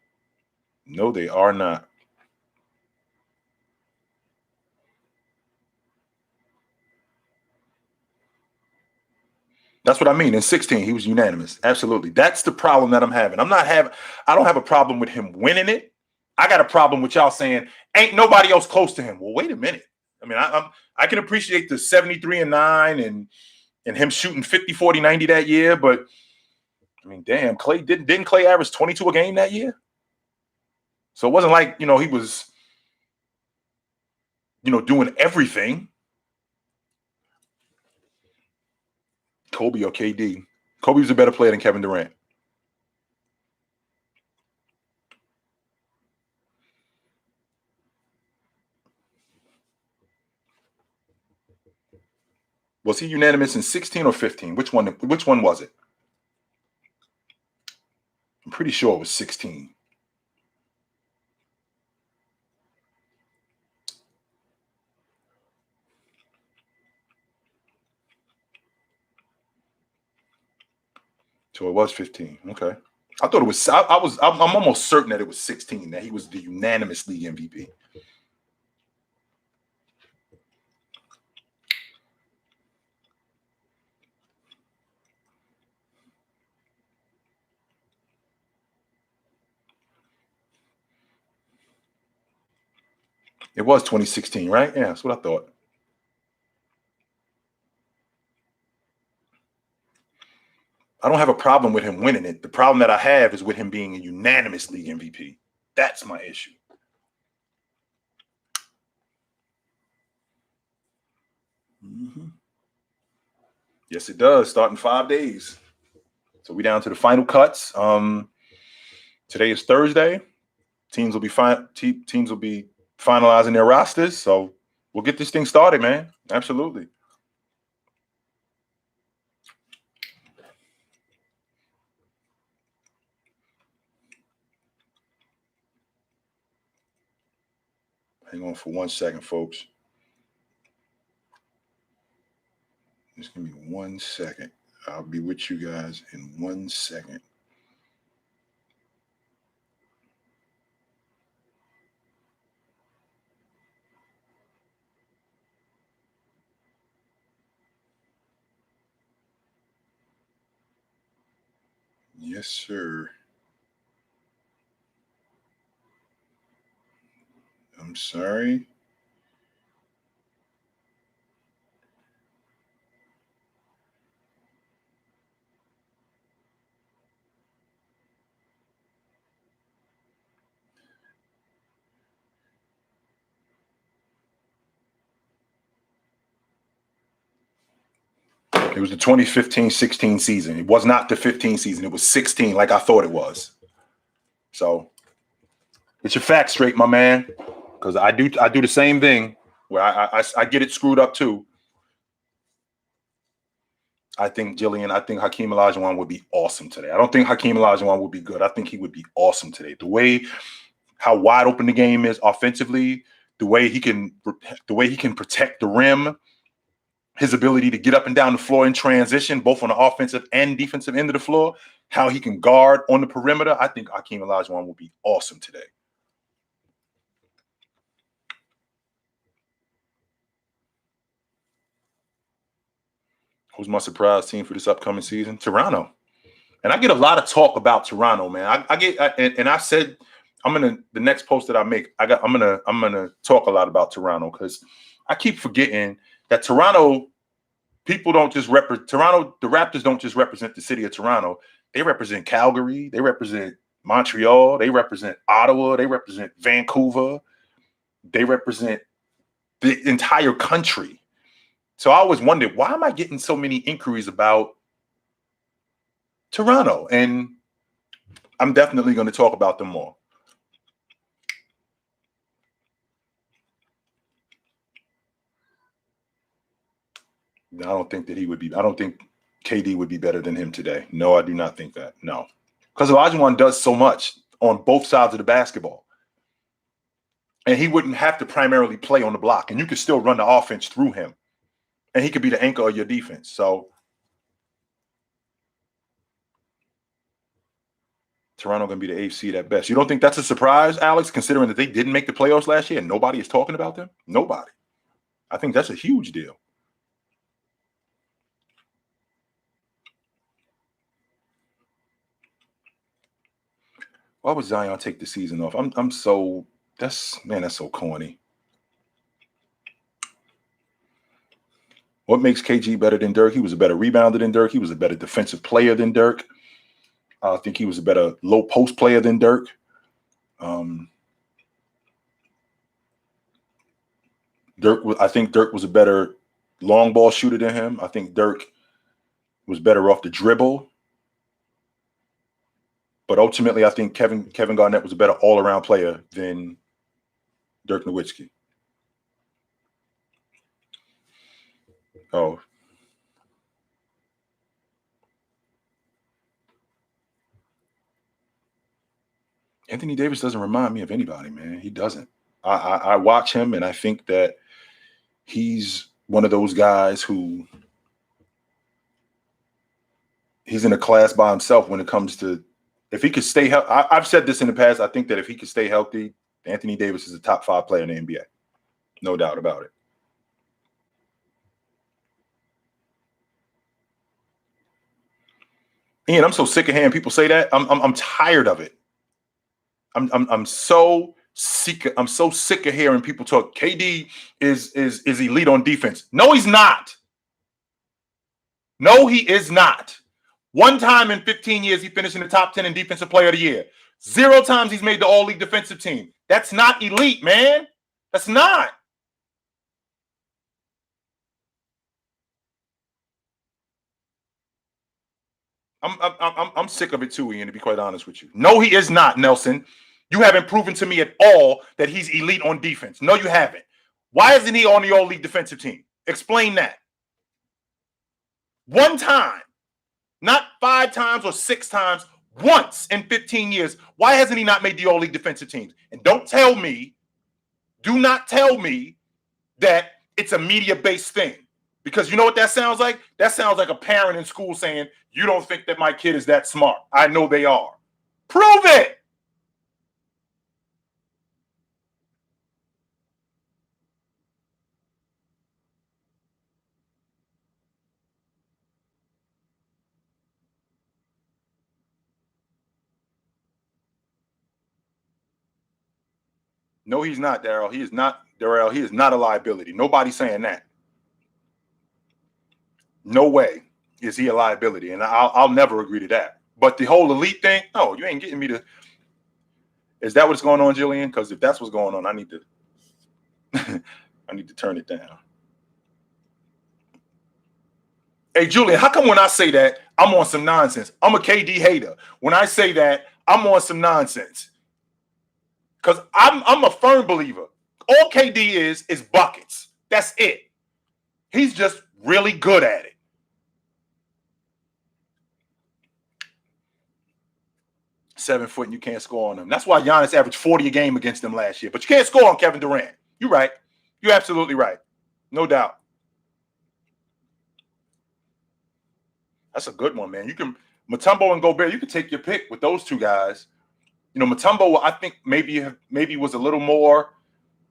No, they are not. That's what I mean. In 16, he was unanimous. Absolutely. That's the problem that I'm having. I don't have a problem with him winning it. I got a problem with y'all saying ain't nobody else close to him. Well, wait a minute. I mean, I can appreciate the 73 and 9 and him shooting 50, 40, 90 that year, but I mean, damn, Clay didn't Clay average 22 a game that year? So it wasn't like, he was, doing everything. Kobe or KD. Kobe was a better player than Kevin Durant. Was he unanimous in 16 or 15? Which one was it? I'm pretty sure it was 16. So it was 15. Okay. I thought it was. I'm almost certain that it was 16. That he was the unanimous league MVP. It was 2016, right? Yeah, that's what I thought. I don't have a problem with him winning it. The problem that I have is with him being a unanimous league MVP. That's my issue. Mm-hmm. Yes, it does. Starting 5 days. So we down to the final cuts. Today is Thursday. Teams will be Teams will be finalizing their rosters. So we'll get this thing started, man. Absolutely. Hang on for 1 second, folks. Just give me 1 second. I'll be with you guys in 1 second. Yes, sir. I'm sorry. It was the 2015-16 season. It was not the 15 season. It was 16, like I thought it was. So get your facts straight, my man. Because I do the same thing where I get it screwed up too. I think Hakeem Olajuwon would be awesome today. I don't think Hakeem Olajuwon would be good. I think he would be awesome today. The way how wide open the game is offensively, the way he can protect the rim, his ability to get up and down the floor in transition, both on the offensive and defensive end of the floor, how he can guard on the perimeter. I think Hakeem Olajuwon will be awesome today. Who's my surprise team for this upcoming season? Toronto. And I get a lot of talk about Toronto, man. And I said the next post that I make, I'm gonna talk a lot about Toronto because I keep forgetting that Toronto people don't just represent Toronto. The Raptors don't just represent the city of Toronto. They represent Calgary. They represent Montreal. They represent Ottawa. They represent Vancouver. They represent the entire country. So I always wondered, why am I getting so many inquiries about Toronto? And I'm definitely going to talk about them more. I don't think that he would be. I don't think KD would be better than him today. No, I do not think that. No, because Olajuwon does so much on both sides of the basketball, and he wouldn't have to primarily play on the block, and you could still run the offense through him, and he could be the anchor of your defense. So Toronto going to be the eighth seed at best. You don't think that's a surprise, Alex, considering that they didn't make the playoffs last year and nobody is talking about them? Nobody. I think that's a huge deal. Why would Zion take the season off? I'm so that's so corny. What makes KG better than Dirk? He was a better rebounder than Dirk. He was a better defensive player than Dirk. I think he was a better low post player than Dirk. I think Dirk was a better long ball shooter than him. I think Dirk was better off the dribble. But ultimately, I think Kevin Garnett was a better all around player than Dirk Nowitzki. Oh, Anthony Davis doesn't remind me of anybody, man. He doesn't. I watch him and I think that he's one of those guys who he's in a class by himself when it comes to if he could stay healthy. I've said this in the past. I think that if he could stay healthy, Anthony Davis is a top 5 player in the NBA. No doubt about it. Ian, I'm so sick of hearing people say that. I'm tired of it. I'm so sick. I'm so sick of hearing people talk. KD is elite on defense. No, he's not. No, he is not. One time in 15 years, he finished in the top 10 in defensive player of the year. 0 times he's made the all-league defensive team. That's not elite, man. That's not. I'm sick of it too, Ian, to be quite honest with you. No, he is not, Nelson. You haven't proven to me at all that he's elite on defense. No, you haven't. Why isn't he on the all-league defensive team? Explain that. One time, not 5 times or 6 times, once in 15 years. Why hasn't he not made the all-league defensive teams? And do not tell me that it's a media-based thing. Because you know what that sounds like? That sounds like a parent in school saying, you don't think that my kid is that smart. I know they are. Prove it. No, he's not, Darrell. He is not, Darrell. He is not a liability. Nobody's saying that. No way is he a liability, and I'll never agree to that. But the whole elite thing, no, you ain't getting me to. Is that what's going on, Jillian? Because if that's what's going on, I need to I need to turn it down. Hey, Julian, how come when I say that, I'm on some nonsense? I'm a KD hater. When I say that, I'm on some nonsense. Because I'm a firm believer. All KD is buckets. That's it. He's just really good at it. Seven foot and you can't score on him. That's why Giannis averaged 40 a game against them last year. But you can't score on Kevin Durant. You're right. You're absolutely right. No doubt. That's a good one, man. You can Mutombo and Gobert, you can take your pick with those two guys. You know, Mutombo, I think maybe was a little more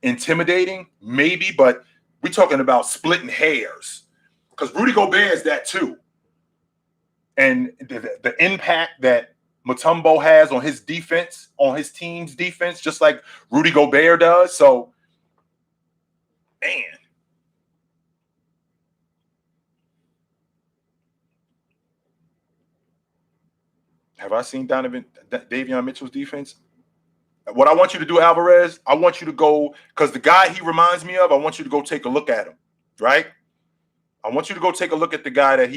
intimidating, maybe, but we're talking about splitting hairs. Because Rudy Gobert is that too. And the impact that Mutombo has on his defense, on his team's defense, just like Rudy Gobert does. So, man. Have I seen Davion Mitchell's defense? What I want you to do, Alvarez, I want you to go, because the guy he reminds me of, I want you to go take a look at him, right? I want you to go take a look at the guy that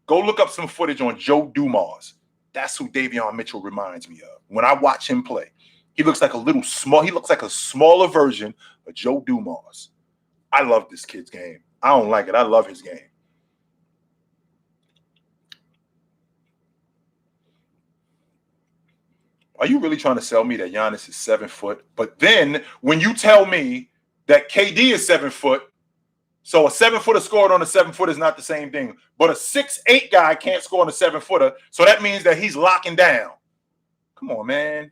go look up some footage on Joe Dumars. That's who Davion Mitchell reminds me of. When I watch him play, he looks like he looks like a smaller version of Joe Dumars. I love this kid's game. I don't like it. I love his game. Are you really trying to sell me that Giannis is 7 foot? But then when you tell me that KD is 7 foot, so a 7 footer scored on a 7 footer is not the same thing. But a 6'8" guy can't score on a 7 footer. So that means that he's locking down. Come on, man.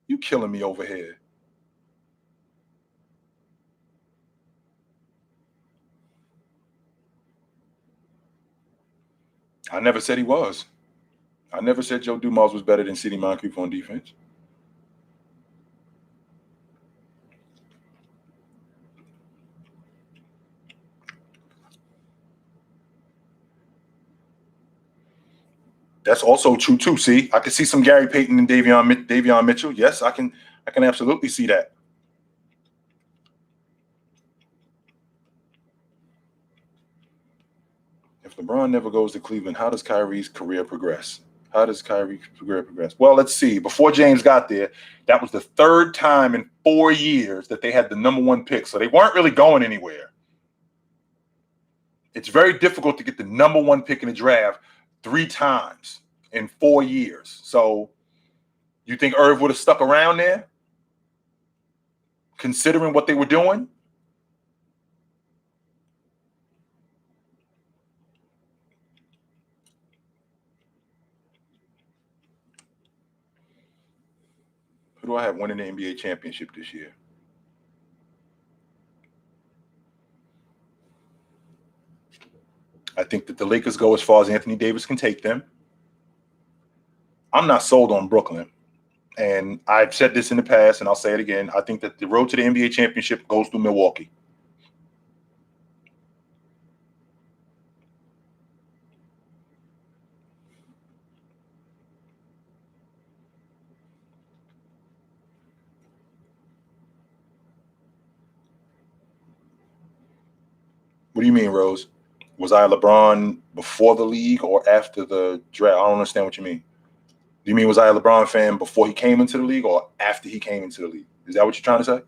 You killing me over here. I never said he was. I never said Joe Dumars was better than Sidney Moncrief on defense. That's also true too. See, I can see some Gary Payton and Davion Mitchell. Yes, I can absolutely see that. If LeBron never goes to Cleveland, how does Kyrie's career progress? How does Kyrie's career progress? Well, let's see. Before James got there, that was the third time in 4 years that they had the #1 pick. So they weren't really going anywhere. It's very difficult to get the #1 pick in the draft 3 times in 4 years. So you think Irv would have stuck around there, considering what they were doing? Who do I have winning the NBA championship this year? I think that the Lakers go as far as Anthony Davis can take them. I'm not sold on Brooklyn. And I've said this in the past, and I'll say it again. I think that the road to the NBA championship goes through Milwaukee. What do you mean, Rose? Was I a LeBron before the league or after the draft? I don't understand what you mean. Do you mean was I a LeBron fan before he came into the league or after he came into the league? Is that what you're trying to say?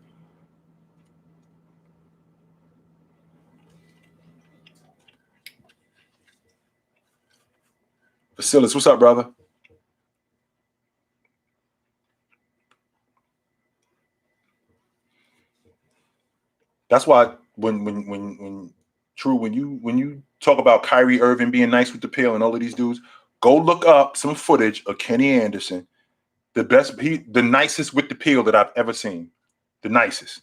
Vasilis, what's up, brother? That's why when True, when you talk about Kyrie Irving being nice with the pill and all of these dudes, go look up some footage of Kenny Anderson, the nicest with the pill that I've ever seen. The nicest.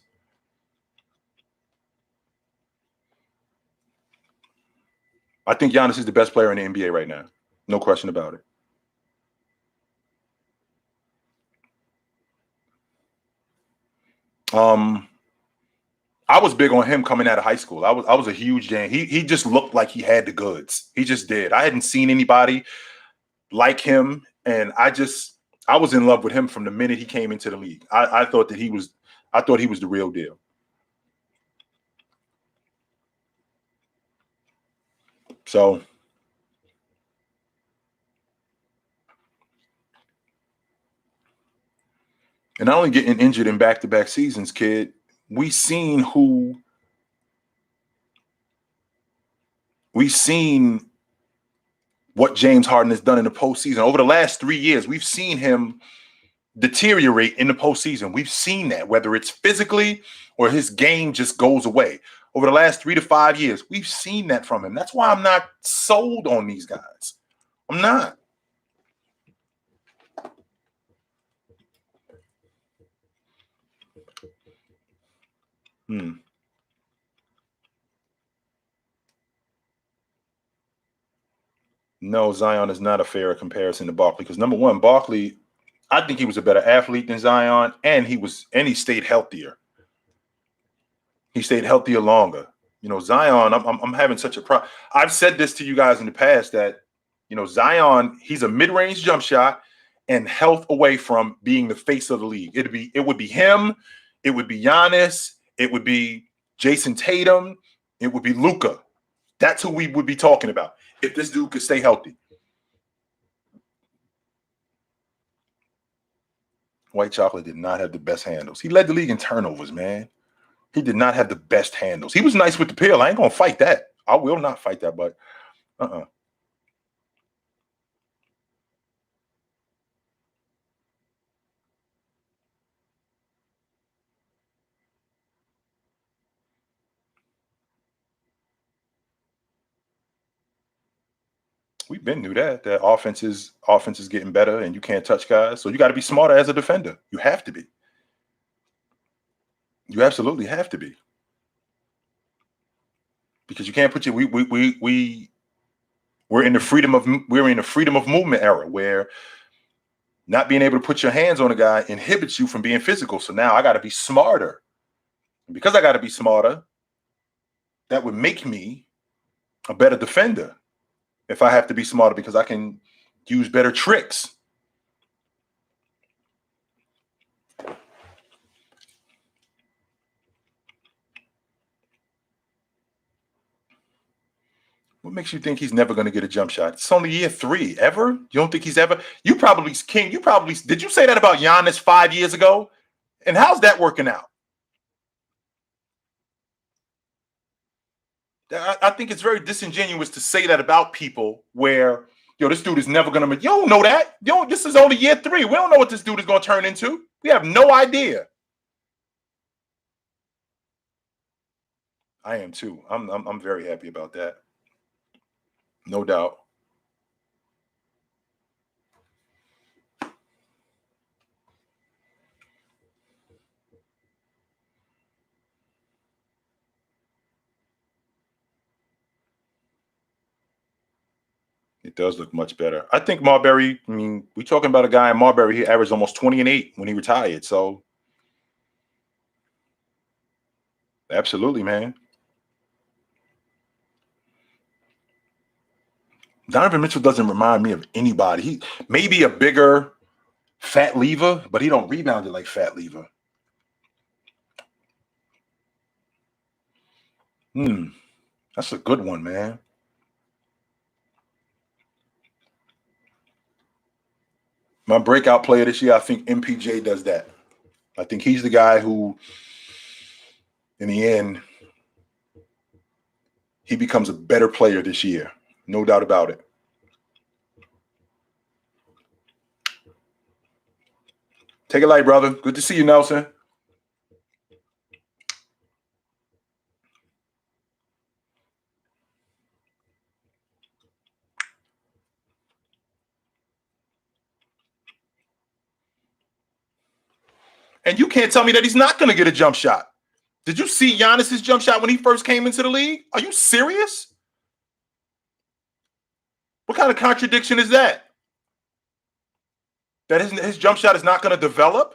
I think Giannis is the best player in the NBA right now. No question about it. I was big on him coming out of high school. I was a huge fan. He just looked like he had the goods. He just did. I hadn't seen anybody like him, and I was in love with him from the minute he came into the league. I thought he was the real deal. So, and not only getting injured in back-to-back seasons, kid, we seen what James Harden has done in the postseason. Over the last 3 years, we've seen him deteriorate in the postseason. We've seen that, whether it's physically or his game just goes away. Over the last 3 to 5 years, we've seen that from him. That's why I'm not sold on these guys. I'm not. No, Zion is not a fair comparison to Barkley because number one, Barkley, I think he was a better athlete than Zion, and he stayed healthier. He stayed healthier longer. Zion, I'm having such a problem. I've said this to you guys in the past that, Zion, he's a mid-range jump shot and health away from being the face of the league. It would be him, it would be Giannis, it would be Jason Tatum, it would be Luka. That's who we would be talking about if this dude could stay healthy. White Chocolate did not have the best handles. He led the league in turnovers, man. He did not have the best handles. He was nice with the pill. I ain't going to fight that. I will not fight that, but we've been through that offense is getting better and you can't touch guys. So you got to be smarter as a defender. You have to be. You absolutely have to be. Because you can't put we're in the freedom of movement era where not being able to put your hands on a guy inhibits you from being physical. So now I got to be smarter. And because I got to be smarter, that would make me a better defender if I have to be smarter because I can use better tricks. What makes you think he's never going to get a jump shot? It's only year 3. Ever? You don't think he's ever? You probably, King, did you say that about Giannis 5 years ago? And how's that working out? I think it's very disingenuous to say that about people where, this dude is never going to, you don't know that. This is only year 3. We don't know what this dude is going to turn into. We have no idea. I am too. I'm very happy about that. No doubt. It does look much better. I think Marbury, we're talking about a guy in Marbury, he averaged almost 20 and 8 when he retired. So absolutely, man. Donovan Mitchell doesn't remind me of anybody. He may be a bigger fat lever, but he don't rebound it like fat lever. That's a good one, man. My breakout player this year, I think MPJ does that. I think he's the guy who, in the end, he becomes a better player this year. No doubt about it. Take it light, brother. Good to see you, Nelson. And you can't tell me that he's not going to get a jump shot. Did you see Giannis's jump shot when he first came into the league? Are you serious? What kind of contradiction is that? That his jump shot is not going to develop?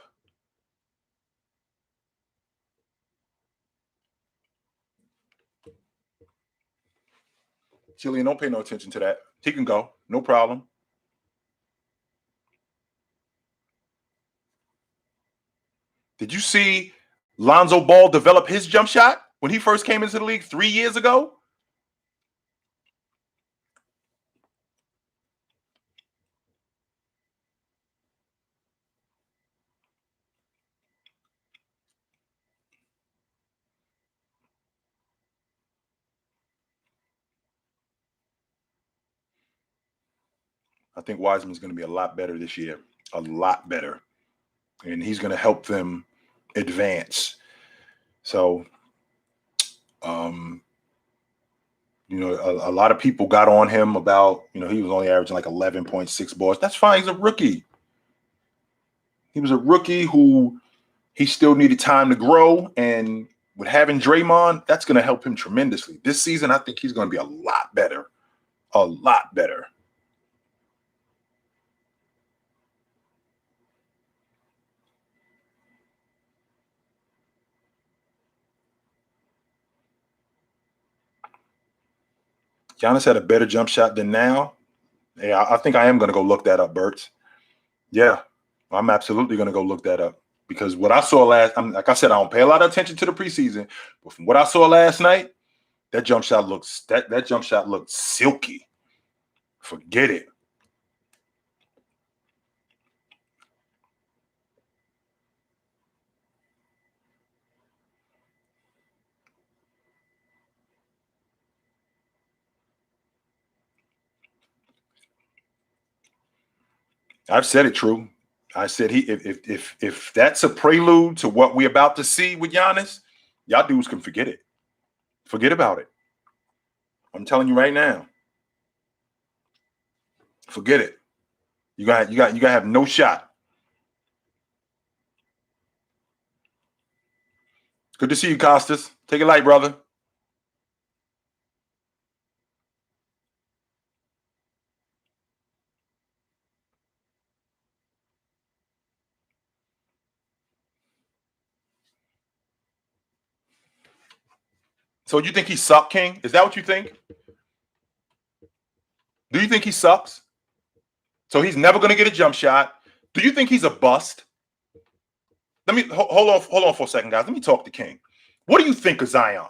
Jillian, don't pay no attention to that. He can go. No problem. Did you see Lonzo Ball develop his jump shot when he first came into the league 3 years ago? I think Wiseman's going to be a lot better this year, a lot better. And he's going to help them advance. So, a lot of people got on him about, he was only averaging like 11.6 boards. That's fine. He's a rookie. He was a rookie who he still needed time to grow. And with having Draymond, that's going to help him tremendously. This season, I think he's going to be a lot better. A lot better. Giannis had a better jump shot than now. Yeah, I think I am going to go look that up, Bert. Yeah, I'm absolutely going to go look that up because what I saw like I said, I don't pay a lot of attention to the preseason, but from what I saw last night, that jump shot looks that jump shot looked silky. Forget it. I've said it, true. I said if that's a prelude to what we're about to see with Giannis, y'all dudes can forget it. Forget about it. I'm telling you right now. Forget it. You got to have no shot. Good to see you, Costas. Take it light, brother. So you think he sucked, King? Is that what you think? Do you think he sucks? So he's never going to get a jump shot. Do you think he's a bust? Let me hold on for a second, guys. Let me talk to King. What do you think of Zion?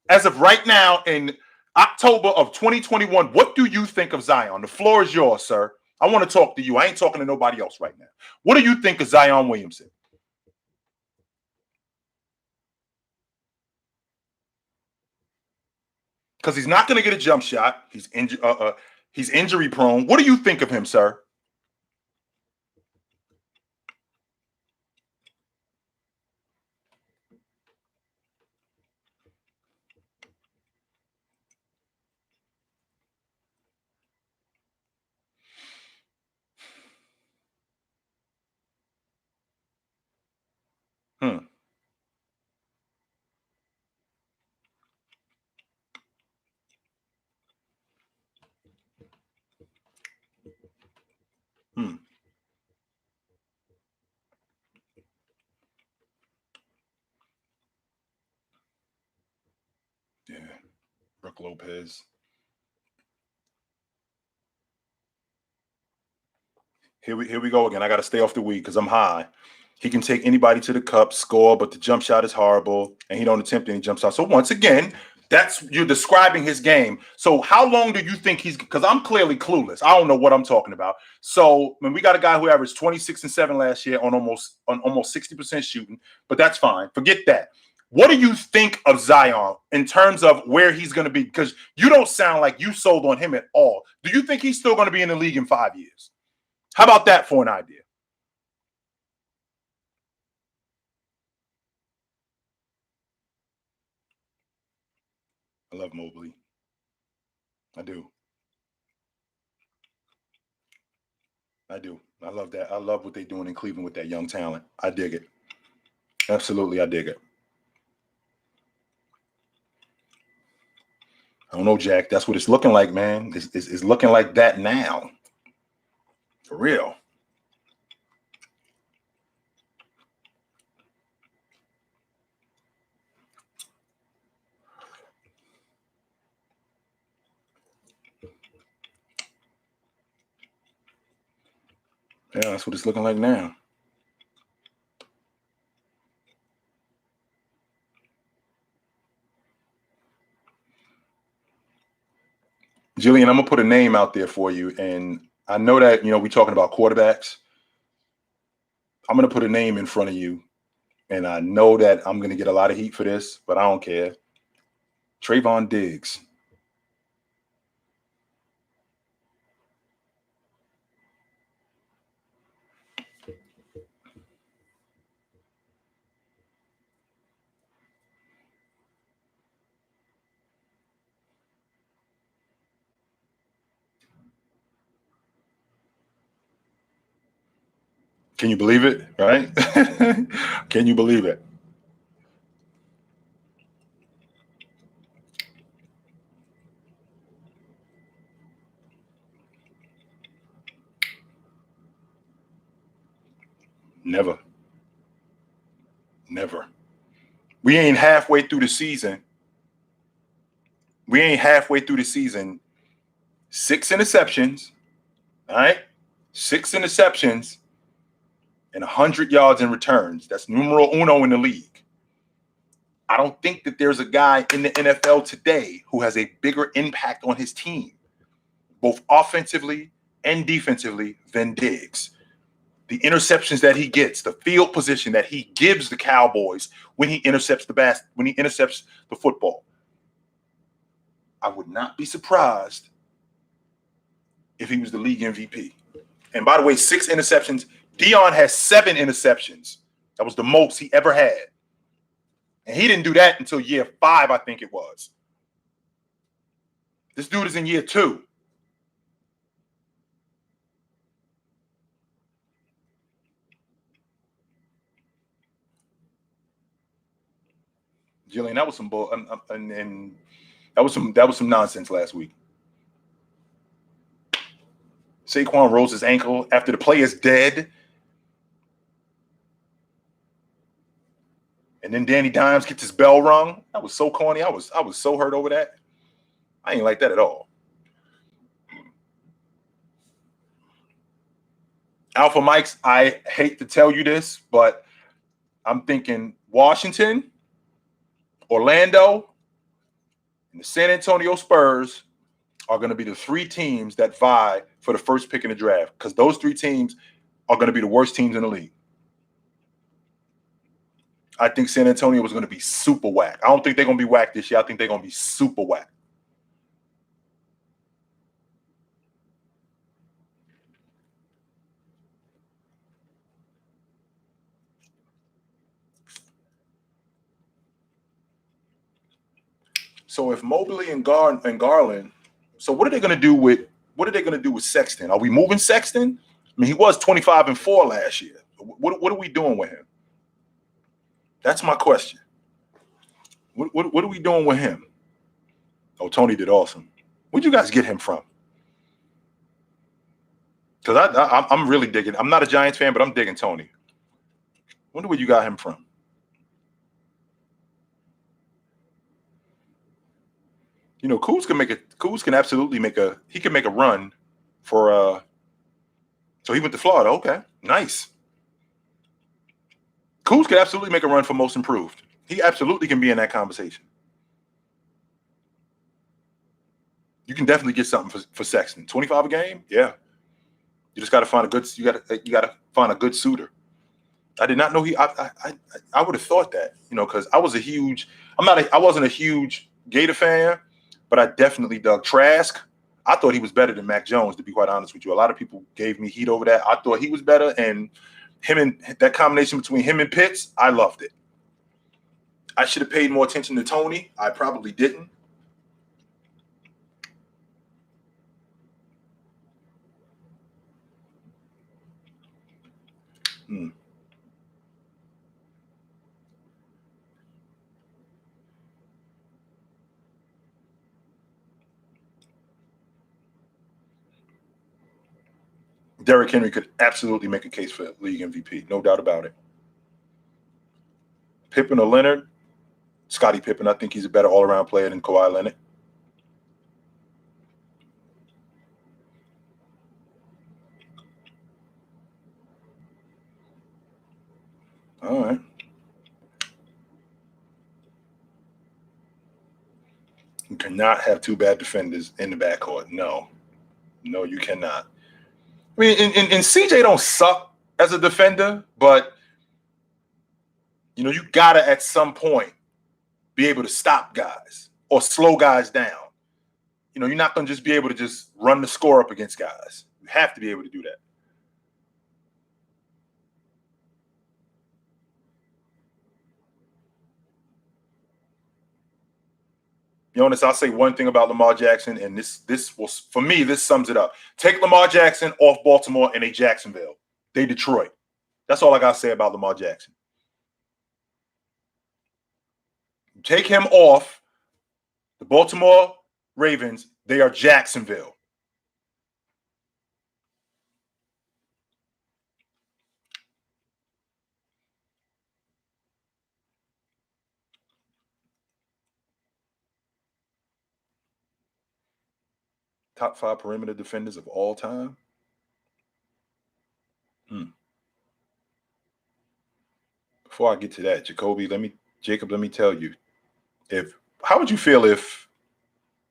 As of right now, in October of 2021, what do you think of Zion? The floor is yours, sir. I want to talk to you. I ain't talking to nobody else right now. What do you think of Zion Williamson? Because he's not going to get a jump shot. He's injury prone. What do you think of him, sir? Hmm. Hmm. Yeah. Brooke Lopez. Here we go again. I got to stay off the weed because I'm high. He can take anybody to the cup, score, but the jump shot is horrible, and he don't attempt any jump shots. So once again, that's you're describing his game. So how long do you think he's? Because I'm clearly clueless. I don't know what I'm talking about. So when we got a guy who averaged 26 and 7 last year on almost 60% shooting, but that's fine. Forget that. What do you think of Zion in terms of where he's going to be? Because you don't sound like you sold on him at all. Do you think he's still going to be in the league in 5 years? How about that for an idea? I love Mobley. I do. I do. I love that. I love what they're doing in Cleveland with that young talent. I dig it. Absolutely, I dig it. I don't know, Jack. That's what it's looking like, man. It's looking like that now. For real. Yeah, that's what it's looking like now. Jillian, I'm gonna put a name out there for you, and I know that we're talking about quarterbacks. I'm gonna put a name in front of you, and I know that I'm gonna get a lot of heat for this, but I don't care. Trayvon Diggs. Can you believe it? Right? Can you believe it? Never. Never. We ain't halfway through the season. We ain't halfway through the season. 6 interceptions. All right? 6 interceptions and 100 yards in returns. That's numero uno in the league. I don't think that there's a guy in the NFL today who has a bigger impact on his team, both offensively and defensively, than Diggs. The interceptions that he gets, the field position that he gives the Cowboys when he intercepts the football. I would not be surprised if he was the league MVP. And by the way, 6 interceptions. Dion has 7 interceptions. That was the most he ever had. And he didn't do that until year 5, I think it was. This dude is in year 2. Jillian, that was some bull, and that was some nonsense last week. Saquon rolls his ankle after the play is dead, and then Danny Dimes gets his bell rung. That was so corny. I was so hurt over that. I ain't like that at all. Alpha Mikes, I hate to tell you this, but I'm thinking Washington, Orlando, and the San Antonio Spurs are going to be the 3 teams that vie for the first pick in the draft, because those 3 teams are going to be the worst teams in the league. I think San Antonio was going to be super whack. I don't think they're going to be whack this year. I think they're going to be super whack. So if Mobley and Garland, so what are they going to do with Sexton? Are we moving Sexton? I mean, he was 25-4 last year. What are we doing with him? That's my question. What are we doing with him? Oh, Tony did awesome. Where'd you guys get him from? Because I'm really digging. I'm not a Giants fan, but I'm digging Tony. Wonder where you got him from. Kuz can absolutely make a run for so he went to Florida. Okay. Nice. Kuz could absolutely make a run for most improved. He absolutely can be in that conversation. You can definitely get something for Sexton. 25 a game? Yeah. You just gotta find a good suitor. I did not know I would have thought that, because I wasn't a huge Gator fan, but I definitely dug Trask. I thought he was better than Mac Jones, to be quite honest with you. A lot of people gave me heat over that. I thought he was better, and that combination between him and Pitts, I loved it. I should have paid more attention to Tony. I probably didn't. Derrick Henry could absolutely make a case for league MVP, no doubt about it. Pippen or Leonard? Scottie Pippen. I think he's a better all-around player than Kawhi Leonard. All right. You cannot have two bad defenders in the backcourt. No, you cannot. I mean, and CJ don't suck as a defender, but you gotta at some point be able to stop guys or slow guys down. You're not gonna just be able to just run the score up against guys. You have to be able to do that. Jonas, I'll say one thing about Lamar Jackson, and this will, for me, this sums it up. Take Lamar Jackson off Baltimore and they Jacksonville. They Detroit. That's all I gotta say about Lamar Jackson. Take him off the Baltimore Ravens, they are Jacksonville. Top 5 perimeter defenders of all time. Before I get to that, Jacob, let me tell you, how would you feel if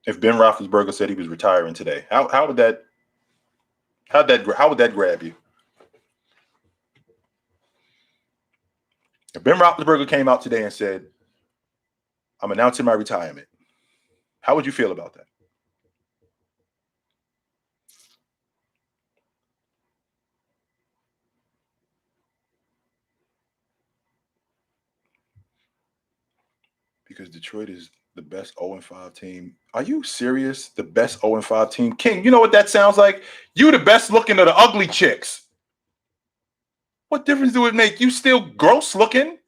Ben Roethlisberger said he was retiring today? How would that grab you? If Ben Roethlisberger came out today and said, "I'm announcing my retirement," how would you feel about that? Because Detroit is the best 0-5 team. Are you serious? The best 0-5 team? King, you know what that sounds like? You the best looking of the ugly chicks. What difference do it make? You still gross looking?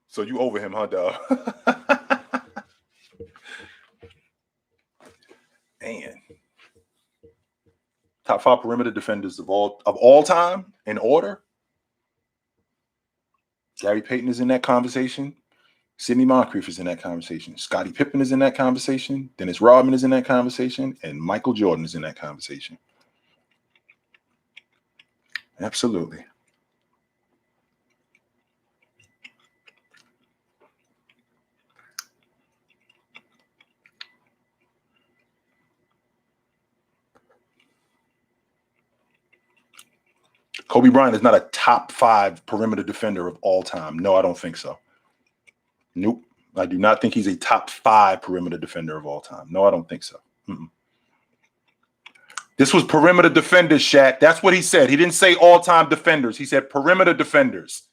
So you over him, huh, dog? Man. Top 5 perimeter defenders of all time in order. Gary Payton is in that conversation. Sidney Moncrief is in that conversation. Scottie Pippen is in that conversation. Dennis Rodman is in that conversation. And Michael Jordan is in that conversation. Absolutely. Kobe Bryant is not a top 5 perimeter defender of all time. No, I don't think so. Nope. I do not think he's a top 5 perimeter defender of all time. No, I don't think so. Mm-mm. This was perimeter defenders, Shaq. That's what he said. He didn't say all-time defenders. He said perimeter defenders.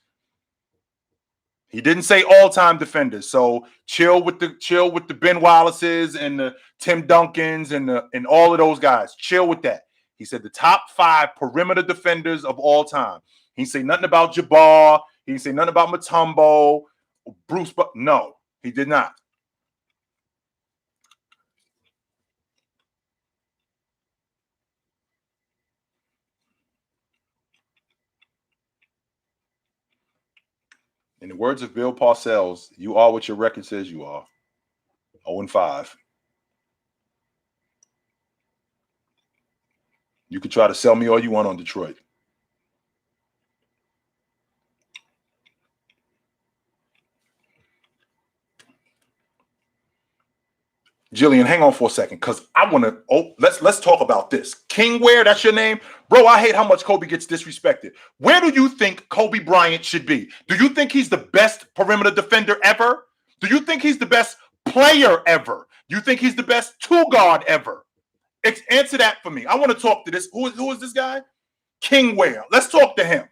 He didn't say all-time defenders. So chill with the Ben Wallaces and the Tim Duncans and all of those guys. Chill with that. He said the top 5 perimeter defenders of all time. He didn't say nothing about Jabbar. He didn't say nothing about Mutombo, Bruce. No, he did not. In the words of Bill Parcells, you are what your record says you are. 0-5. You could try to sell me all you want on Detroit. Jillian, hang on for a second, because I want to. Let's talk about this. Kingware, that's your name, bro. I hate how much Kobe gets disrespected. Where do you think Kobe Bryant should be? Do you think he's the best perimeter defender ever? Do you think he's the best player ever? Do you think he's the best two guard ever? Answer that for me. I want to talk to this. Who is this guy? Kingware. Let's talk to him.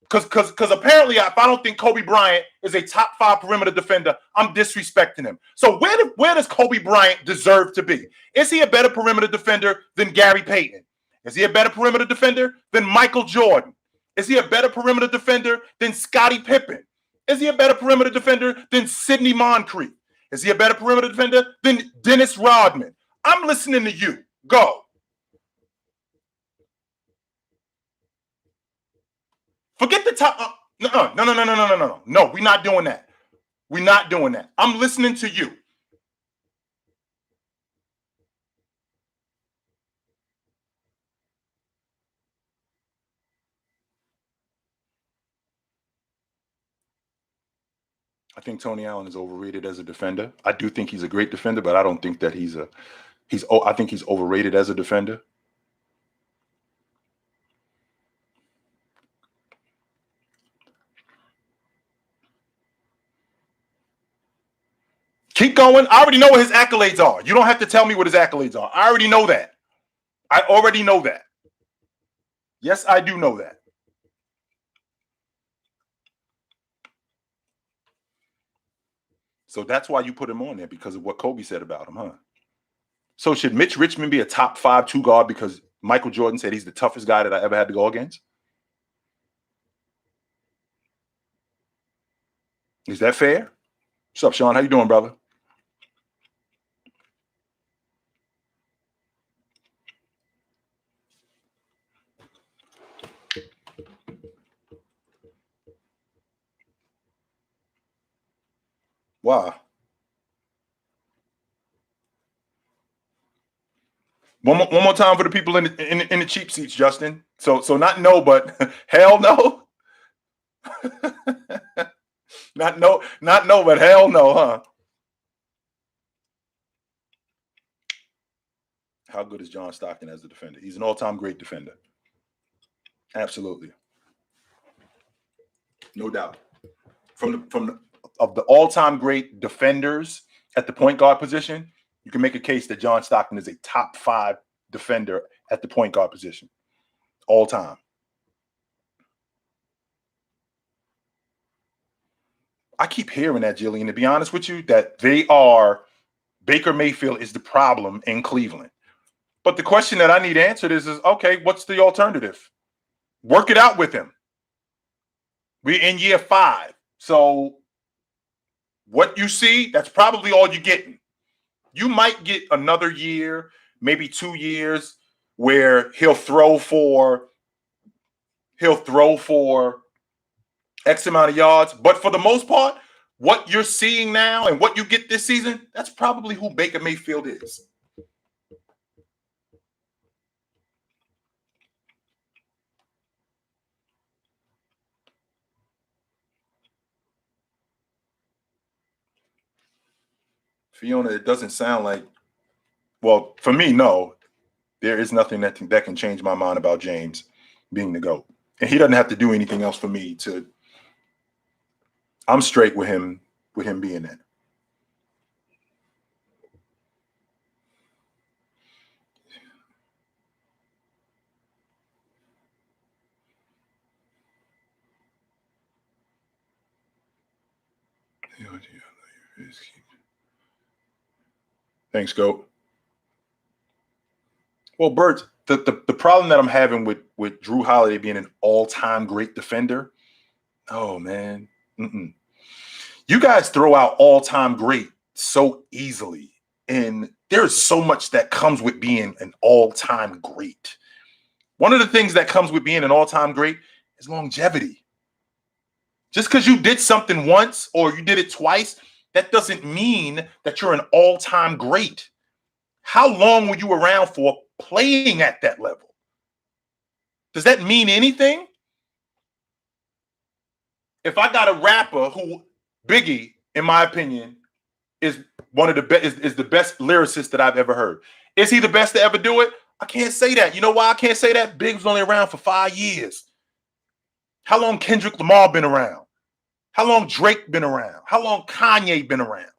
Because apparently, if I don't think Kobe Bryant is a top 5 perimeter defender, I'm disrespecting him. So where does Kobe Bryant deserve to be? Is he a better perimeter defender than Gary Payton? Is he a better perimeter defender than Michael Jordan? Is he a better perimeter defender than Scottie Pippen? Is he a better perimeter defender than Sidney Moncrief? Is he a better perimeter defender than Dennis Rodman? I'm listening to you. Go. Forget the top. No. No, we're not doing that. We're not doing that. I'm listening to you. I think Tony Allen is overrated as a defender. I do think he's a great defender, but I don't think that I think he's overrated as a defender. Keep going. I already know what his accolades are. You don't have to tell me what his accolades are. I already know that. I already know that. Yes, I do know that. So that's why you put him on there, because of what Kobe said about him, huh? So should Mitch Richmond be a top 5 2 guard because Michael Jordan said he's the toughest guy that I ever had to go against? Is that fair? What's up, Sean? How you doing, brother? Wow. One more time for the people in the cheap seats, Justin. So not no, but hell no. not no, but hell no, huh? How good is John Stockton as a defender? He's an all-time great defender. Absolutely. No doubt. Of the all-time great defenders at the point guard position, you can make a case that John Stockton is a top 5 defender at the point guard position. All time. I keep hearing that, Jillian, to be honest with you, that Baker Mayfield is the problem in Cleveland. But the question that I need answered is okay, what's the alternative? Work it out with him. We're in year 5. So what you see, that's probably all you're getting. You might get another year, maybe 2 years, where he'll throw for X amount of yards. But for the most part, what you're seeing now and what you get this season, that's probably who Baker Mayfield is. Fiona, it doesn't sound like, well, for me, no. There is nothing that can change my mind about James being the GOAT. And he doesn't have to do anything else for me to. I'm straight with him being that. Thanks, GOAT. Well, Bert, the problem that I'm having with Jrue Holiday being an all-time great defender, oh man, you guys throw out all-time great so easily, and there's so much that comes with being an all-time great. One of the things that comes with being an all-time great is longevity. Just because you did something once or you did it twice, that doesn't mean that you're an all-time great. How long were you around for playing at that level? Does that mean anything? If I got a rapper who, Biggie, in my opinion, is one of the best, is the best lyricist that I've ever heard. Is he the best to ever do it? I can't say that. You know why I can't say that? Big was only around for 5 years. How long Kendrick Lamar been around? How long Drake been around? How long Kanye been around?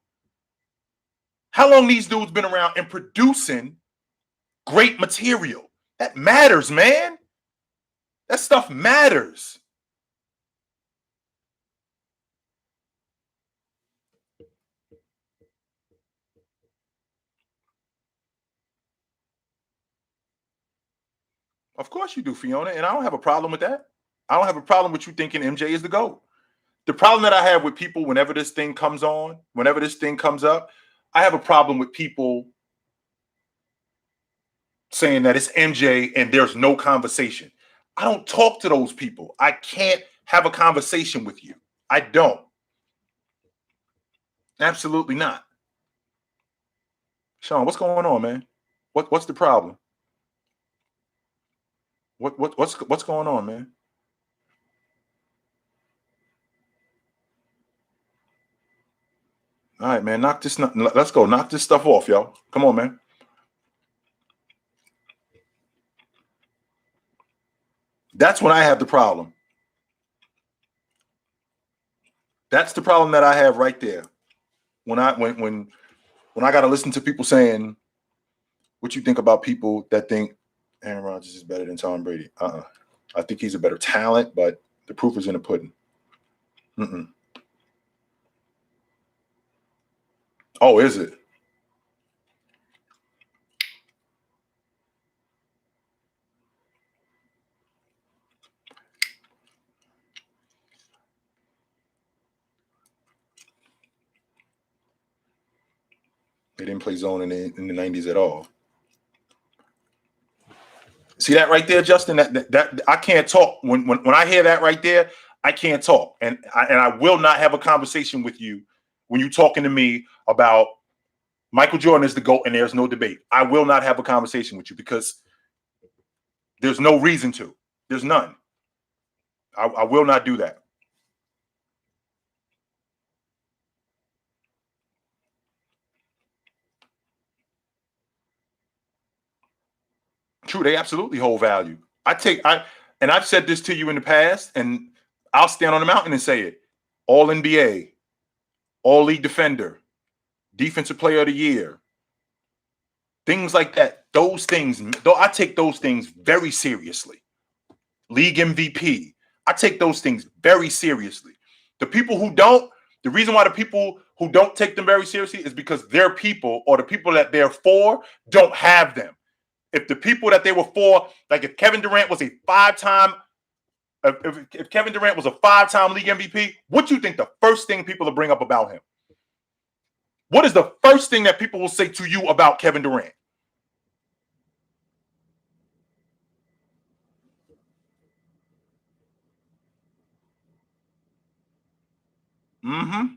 How long these dudes been around and producing great material? That matters, man. That stuff matters. Of course you do, Fiona, and I don't have a problem with that. I don't have a problem with you thinking MJ is the GOAT. The problem that I have with people whenever this thing comes on, whenever this thing comes up, I have a problem with people saying that it's MJ and there's no conversation. I don't talk to those people. I can't have a conversation with you. I don't. Absolutely not. Sean, what's going on, man? What's the problem? What's going on, man? All right, man. Let's go. Knock this stuff off, yo. Come on, man. That's when I have the problem. That's the problem that I have right there. When I got to listen to people saying, "What you think about people that think Aaron Rodgers is better than Tom Brady?" I think he's a better talent, but the proof is in the pudding. Oh, is it? They didn't play zone in the 90s at all. See that right there, Justin? That I can't talk. When I hear that right there, I can't talk. And I will not have a conversation with you when you're talking to me about Michael Jordan is the GOAT and there's no debate. I will not have a conversation with you because there's no reason to. There's none. I will not do that. True, they absolutely hold value. And I've said this to you in the past, and I'll stand on the mountain and say it. All NBA, all league defender, defensive player of the year, things like that. Those things, though, I take those things very seriously. League MVP, I take those things very seriously. The people who don't, the reason why the people who don't take them very seriously is because their people or the people that they're for don't have them. If the people that they were for, like if Kevin Durant was a five-time, if Kevin Durant was a five-time league MVP, what do you think the first thing people will bring up about him? What is the first thing that people will say to you about Kevin Durant? Mm-hmm.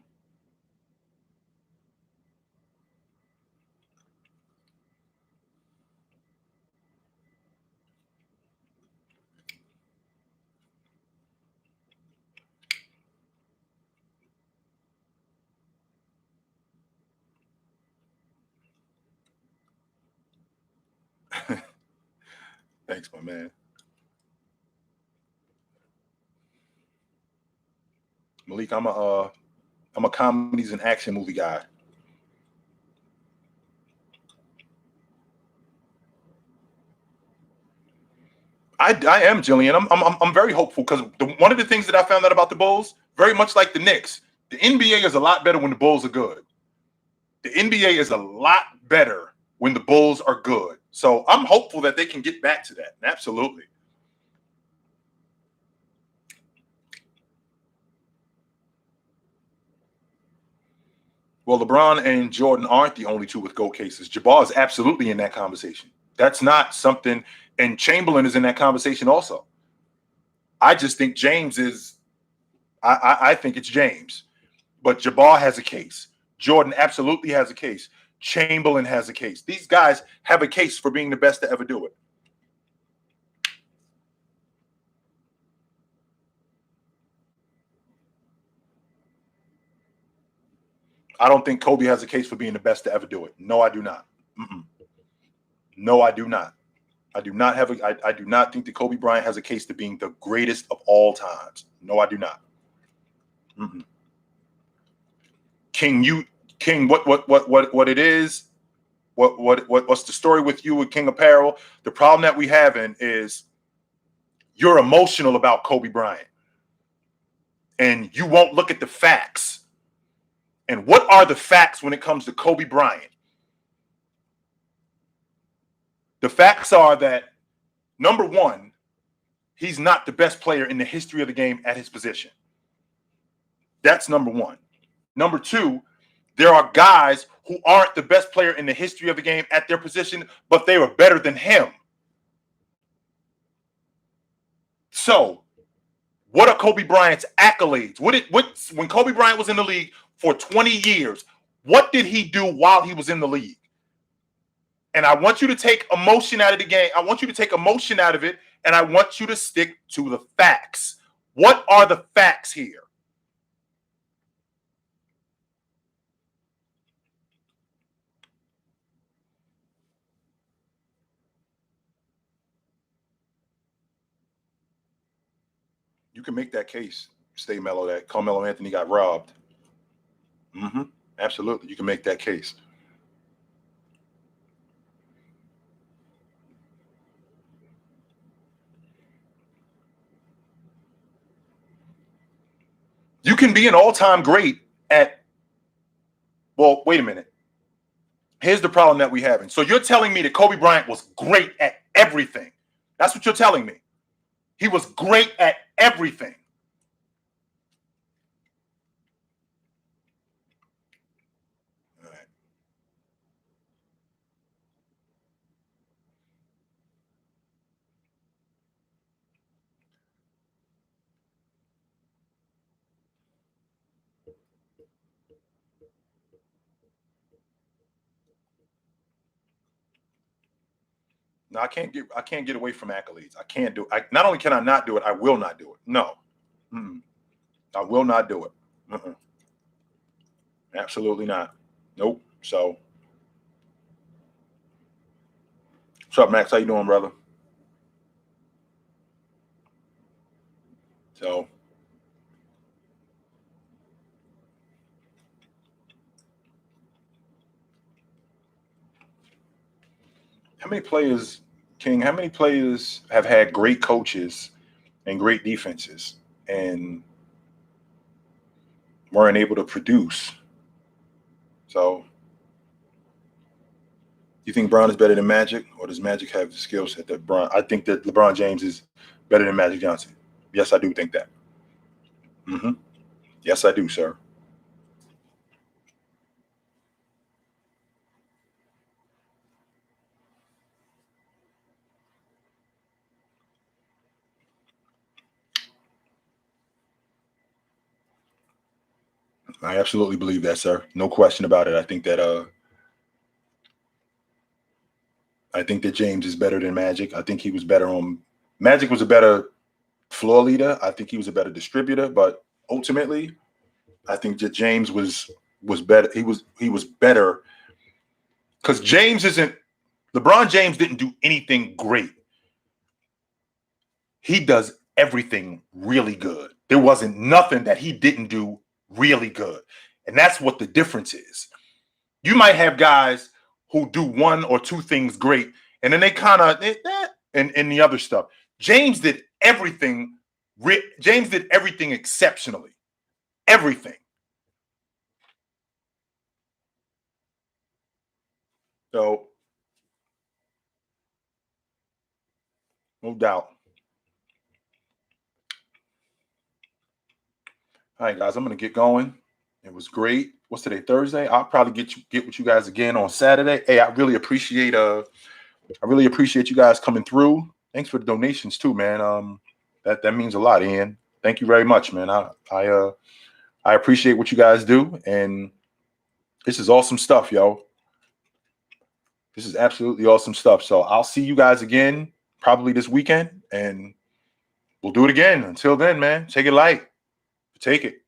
Thanks, my man. Malik, I'm a comedies and action movie guy. I am, Jillian. I'm very hopeful because one of the things that I found out about the Bulls, very much like the Knicks, the NBA is a lot better when the Bulls are good. The NBA is a lot better when the Bulls are good. So I'm hopeful that they can get back to that. Absolutely. Well, LeBron and Jordan aren't the only two with GOAT cases. Jabbar is absolutely in that conversation. That's not something, and Chamberlain is in that conversation also. I just think James is, I think it's James. But Jabbar has a case. Jordan absolutely has a case. Chamberlain has a case. These guys have a case for being the best to ever do it. I don't think Kobe has a case for being the best to ever do it. No, I do not. Mm-mm. No, I do not. I do not have I do not think that Kobe Bryant has a case to being the greatest of all times. No, I do not. Mm-mm. King, what it is? What's the story with you with King Apparel? The problem that we having is you're emotional about Kobe Bryant, and you won't look at the facts. And what are the facts when it comes to Kobe Bryant? The facts are that, number one, he's not the best player in the history of the game at his position. That's number one. Number two, there are guys who aren't the best player in the history of the game at their position, but they were better than him. So, what are Kobe Bryant's accolades? When Kobe Bryant was in the league for 20 years, what did he do while he was in the league? And I want you to take emotion out of the game. I want you to take emotion out of it, and I want you to stick to the facts. What are the facts here? You can make that case, Stay Mellow, that Carmelo Anthony got robbed. Absolutely. You can make that case. You can be an all-time great at, well, wait a minute. Here's the problem that we having. So you're telling me that Kobe Bryant was great at everything. That's what you're telling me. He was great at everything. All right. No, I can't get away from accolades. I can't do it. Not only can I not do it, I will not do it. No. I will not do it. Absolutely not. Nope. So what's up, Max? How you doing, brother? So how many players, King, how many players have had great coaches and great defenses and weren't able to produce? So you think Brown is better than Magic, or does Magic have the skill set that Brown? I think that LeBron James is better than Magic Johnson. Yes, I do think that. Yes, I do, sir. I absolutely believe that, sir. No question about it. I think that James is better than Magic. I think he was better on Magic was a better floor leader. I think he was a better distributor, but ultimately, I think that James was better. He was better because LeBron James didn't do anything great. He does everything really good. There wasn't nothing that he didn't do really good. And that's what the difference is. You might have guys who do one or two things great, and then they kind of and the other stuff. James did everything. James did everything exceptionally. Everything. So, no doubt. All right, guys, I'm gonna get going. It was great. What's today? Thursday. I'll probably get with you guys again on Saturday. Hey, I really appreciate you guys coming through. Thanks for the donations too, man. That means a lot, Ian. Thank you very much, man. I appreciate what you guys do, and this is awesome stuff, yo. This is absolutely awesome stuff. So I'll see you guys again probably this weekend, and we'll do it again. Until then, man, take it light. Take it.